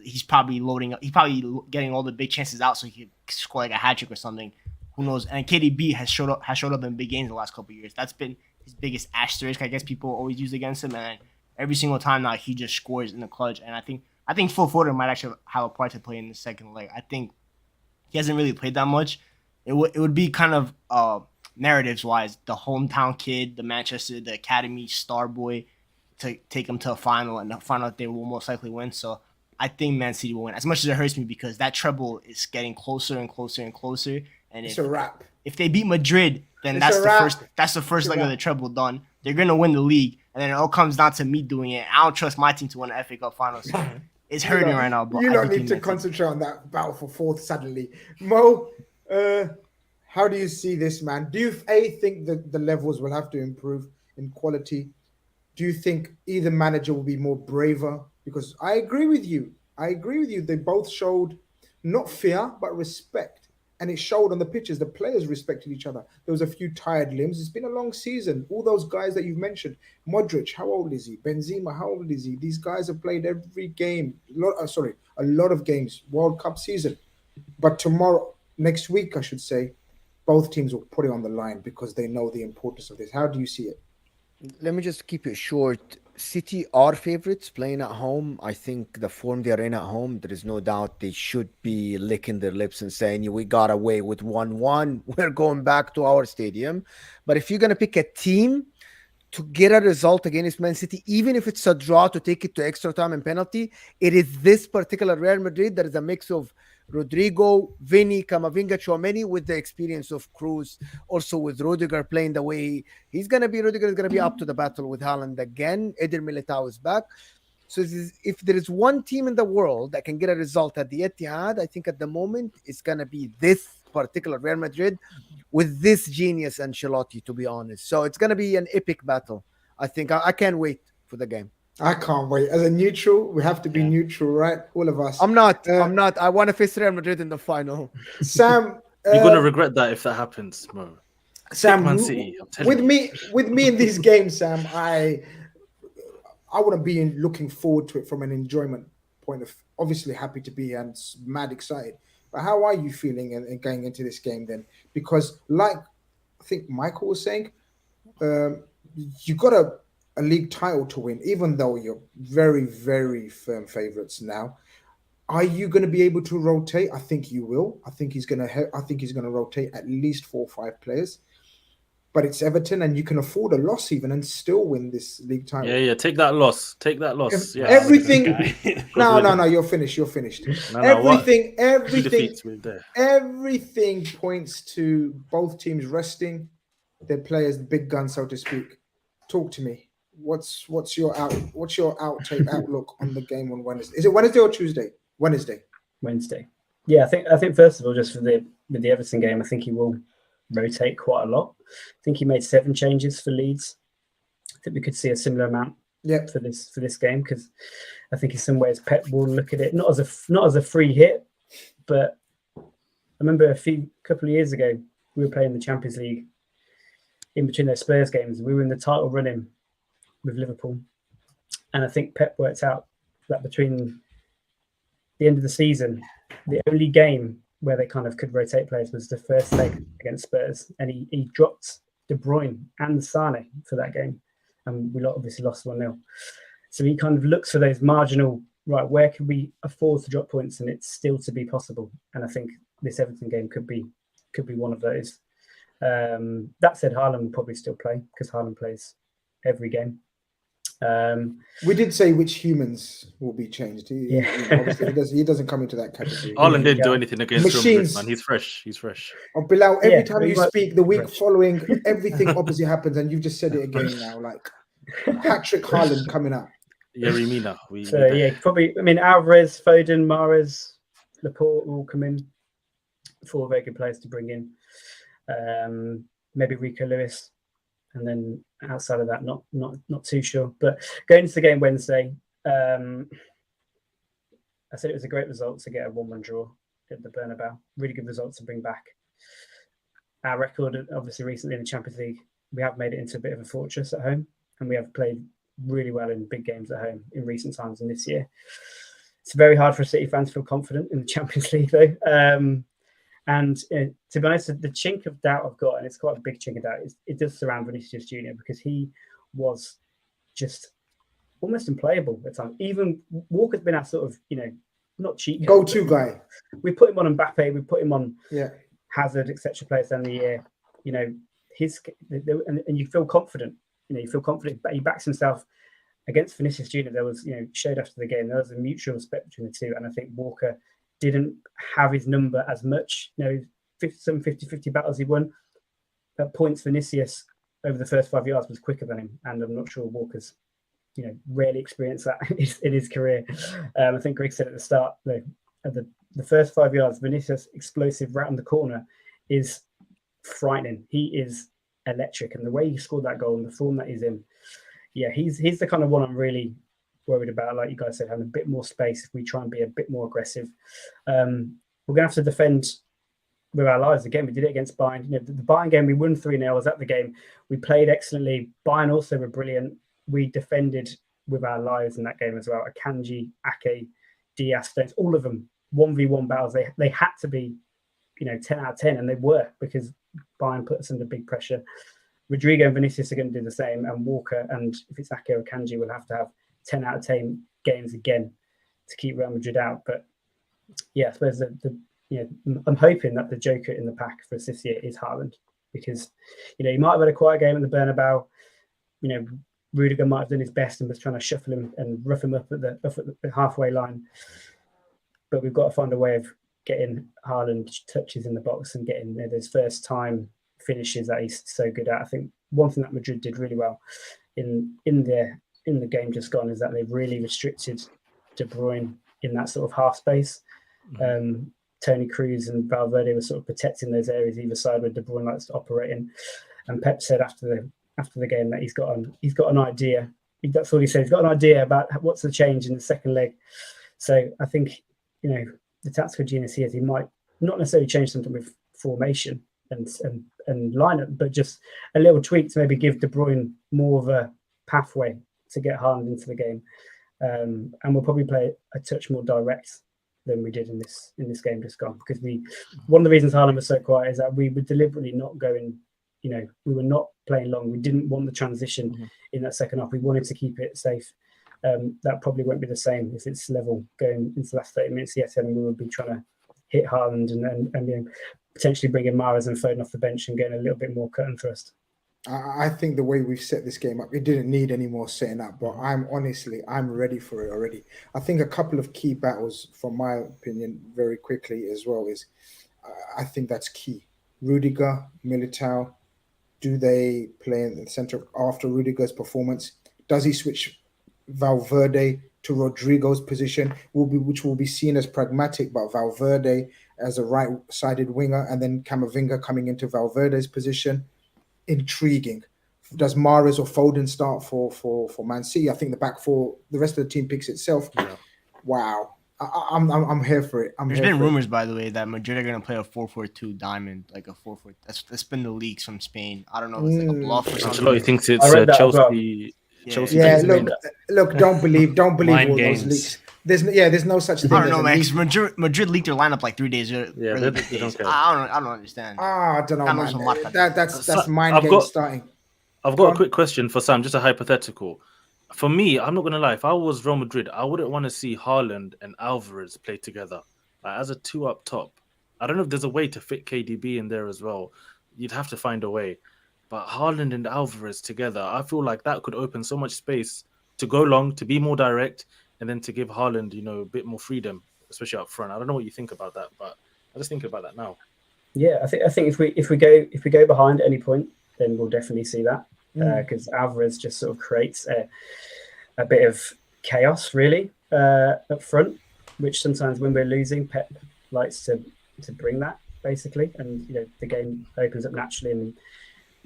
he's probably loading up. He's probably getting all the big chances out so he could score like a hat trick or something. Who knows? And KDB has showed up in big games the last couple of years. That's been his biggest asterisk, I guess people always use against him. And every single time now he just scores in the clutch. And I think Phil Foden might actually have a part to play in the second leg. I think he hasn't really played that much. It would be kind of narratives wise, the hometown kid, the academy star boy, to take him to a final, and the final they will most likely win. So I think Man City will win. As much as it hurts me because that treble is getting closer and closer and closer. And it's a wrap. If they beat Madrid, then that's the first leg of the treble done. They're gonna win the league, and then it all comes down to me doing it. I don't trust my team to win the FA Cup final. So it's hurting right now. But you don't need to concentrate on that battle for fourth. Suddenly, Mo, how do you see this, man? Do you think that the levels will have to improve in quality? Do you think either manager will be more braver? Because I agree with you. They both showed not fear, but respect. And it showed on the pitches. The players respected each other. There was a few tired limbs. It's been a long season. All those guys that you've mentioned. Modric, how old is he? Benzema, how old is he? These guys have played every game. A lot of games. World Cup season. But next week, I should say, both teams will put it on the line because they know the importance of this. How do you see it? Let me just keep it short. City are favorites playing at home. I think the form they're in at home, there is no doubt they should be licking their lips and saying, we got away with 1-1. We're going back to our stadium. But if you're going to pick a team to get a result against Man City, even if it's a draw to take it to extra time and penalty, it is this particular Real Madrid that is a mix of Rodrigo, Vinny, Camavinga, Tchouameni with the experience of Cruz, also with Rudiger playing the way he's going to be. Rudiger is going to be up to the battle with Haaland again. Eder Militao is back. So if there is one team in the world that can get a result at the Etihad, I think at the moment it's going to be this particular Real Madrid with this genius Ancelotti, to be honest. So it's going to be an epic battle. I think I can't wait for the game. I can't wait. As a neutral, we have to be neutral, right? All of us. I'm not. I want to face Real Madrid in the final. Sam, you're gonna regret that if that happens, Mo. Sam, Man City, with me in these games, Sam, I want to be looking forward to it from an enjoyment point of. Obviously, happy to be and mad excited. But how are you feeling and going into this game then? Because, like I think Michael was saying, you got a league title to win, even though you're very, very firm favorites now. Are you going to be able to rotate? I think you will. I think he's going to rotate at least 4 or 5 players. But it's Everton, and you can afford a loss even and still win this league title. Yeah. Take that loss. Everything. No. You're finished. Everything points to both teams resting their players, the big guns, so to speak. Talk to me. What's your outlook on the game on Wednesday? Is it Wednesday or Tuesday? Wednesday. Yeah, I think first of all, just with the Everton game, I think he will rotate quite a lot. I think he made 7 changes for Leeds. I think we could see a similar amount for this game, because I think in some ways Pep will look at it not as a free hit, but I remember a couple of years ago we were playing the Champions League in between those Spurs games. We were in the title running with Liverpool, and I think Pep worked out that between the end of the season, the only game where they kind of could rotate players was the first leg against Spurs, and he dropped De Bruyne and Sane for that game, and we obviously lost 1-0. So he kind of looks for those marginal, right, where can we afford to drop points and it's still to be possible, and I think this Everton game could be one of those. That said, Haaland will probably still play because Haaland plays every game. We did say which humans will be changed. He doesn't come into that category. Haaland didn't do anything against Madrid, man. He's fresh. Oh, Bilal, every time you speak, the week following, everything opposite happens, and you've just said it again now. Like hat-trick Haaland coming up. Yeah, Remina. Probably. I mean, Alvarez, Foden, Mahrez, Laporte will come in. 4 very good players to bring in. Maybe Rico Lewis. And then outside of that, not too sure. But going into the game Wednesday, I said it was a great result to get a 1-1 draw at the Bernabeu. Really good result to bring back. Our record, obviously, recently in the Champions League, we have made it into a bit of a fortress at home, and we have played really well in big games at home in recent times and this year. It's very hard for a City fan to feel confident in the Champions League, though. And to be honest, the chink of doubt I've got, and it's quite a big chink of doubt, it does surround Vinicius Junior, because he was just almost unplayable at times. Even Walker's been our sort of, not cheat code, Go-to guy. We put him on Mbappe, we put him on Yeah. Hazard, etc. Players down the year. And you feel confident. You feel confident, but he backs himself against Vinicius Junior. There was, showed after the game, there was a mutual respect between the two, and I think Walker didn't have his number as much. 50 battles he won. At points, Vinicius over the first 5 yards was quicker than him, and I'm not sure Walker's, rarely experienced that in his career. I think Greg said at the start, at the first 5 yards, Vinicius' explosive right on the corner is frightening. He is electric, and the way he scored that goal and the form that he's in, he's the kind of one I'm really worried about. Like you guys said, having a bit more space if we try and be a bit more aggressive. We're going to have to defend with our lives again. We did it against Bayern. The Bayern game, we won 3-0. I was at the game. We played excellently. Bayern also were brilliant. We defended with our lives in that game as well. Akanji, Ake, Diaz, Stones, all of them 1v1 battles. They had to be, 10 out of 10, and they were, because Bayern put us under big pressure. Rodrigo and Vinicius are going to do the same, and Walker, and if it's Ake or Akanji, will have to have 10 out of 10 games again to keep Real Madrid out. But I suppose I'm hoping that the joker in the pack for us this year is Haaland, because he might have had a quiet game at the Bernabeu. Rudiger might have done his best and was trying to shuffle him and rough him up at the halfway line. But we've got to find a way of getting Haaland touches in the box and getting those first time finishes that he's so good at. I think one thing that Madrid did really well in the game just gone is that they've really restricted De Bruyne in that sort of half space. Toni Kroos and Valverde were sort of protecting those areas either side where De Bruyne likes to operate in. And Pep said after the game that he's got an idea. That's all he said. He's got an idea about what's the change in the second leg. So I think the tactical genius here is he might not necessarily change something with formation and lineup, but just a little tweak to maybe give De Bruyne more of a pathway to get Haaland into the game. And we'll probably play a touch more direct than we did in this game just gone, because one of the reasons Haaland was so quiet is that we were deliberately not going. We were not playing long. We didn't want the transition in that second half. We wanted to keep it safe. That probably won't be the same if it's level going into the last 30 minutes yet, and we will be trying to hit Haaland and potentially bringing Mahrez and Foden off the bench and getting a little bit more cut and thrust. I think the way we've set this game up, it didn't need any more setting up, but I'm ready for it already. I think a couple of key battles, from my opinion, very quickly as well, is I think that's key. Rudiger, Militao, do they play in the center after Rudiger's performance? Does he switch Valverde to Rodrigo's position, which will be seen as pragmatic, but Valverde as a right-sided winger, and then Camavinga coming into Valverde's position? Intriguing. Does Mahrez or Foden start for Man City? I think the back four, the rest of the team picks itself. Yeah. Wow. I'm here for it. There's been rumors, by the way, that Madrid are going to play a 4-4-2 diamond, like a 4-4. That's been the leaks from Spain. I don't know if it's like a bluff or something. Ancelotti thinks it's Chelsea. Chelsea. Yeah, look, don't believe all those leaks. There's no such thing. I don't know, man. Madrid leaked their lineup like 3 days early. They don't care. I don't understand. I don't know, man. That's mind game starting. I've got a quick question for Sam, just a hypothetical. For me, I'm not going to lie. If I was Real Madrid, I wouldn't want to see Haaland and Alvarez play together as a two up top. I don't know if there's a way to fit KDB in there as well. You'd have to find a way. But Haaland and Alvarez together, I feel like that could open so much space to go long, to be more direct, and then to give Haaland, a bit more freedom, especially up front. I don't know what you think about that, but I just think about that now. Yeah, I think if we go behind at any point, then we'll definitely see that. Because Alvarez just sort of creates a bit of chaos, really, up front, which sometimes when we're losing, Pep likes to bring that, basically. And, the game opens up naturally, and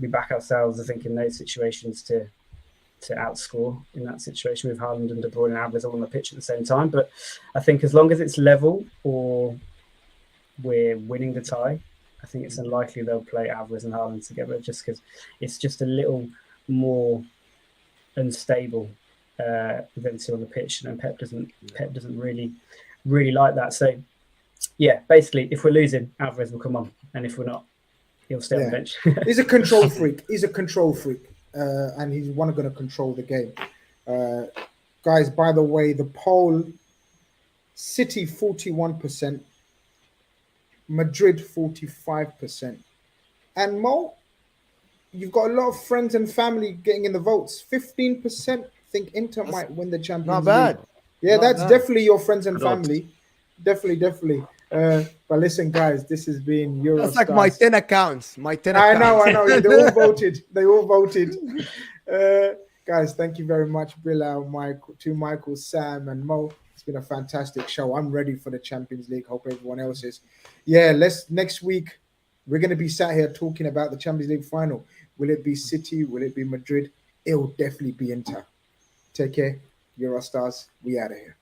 we back ourselves, I think, in those situations to outscore in that situation with Haaland and De Bruyne and Alvarez all on the pitch at the same time. But I think as long as it's level or we're winning the tie, I think it's unlikely they'll play Alvarez and Haaland together, just because it's just a little more unstable with them two on the pitch, and Pep doesn't really like that. So yeah, basically, if we're losing, Alvarez will come on, and if we're not, he'll stay on the bench. He's a control freak. And he's going to control the game. Guys, by the way, the poll: City 41%, Madrid 45%, and Mo, you've got a lot of friends and family getting in the votes. 15% think Inter might win the Champions League. Not bad. Yeah, Not that's bad. definitely your friends and family. Definitely. But listen, guys, this has been Eurostars. That's like my 10 accounts. I know. They all voted. Guys, thank you very much, Bilal, Michael, Sam, and Mo. It's been a fantastic show. I'm ready for the Champions League. Hope everyone else is. Yeah, next week, we're going to be sat here talking about the Champions League final. Will it be City? Will it be Madrid? It will definitely be Inter. Take care. Eurostars. We out of here.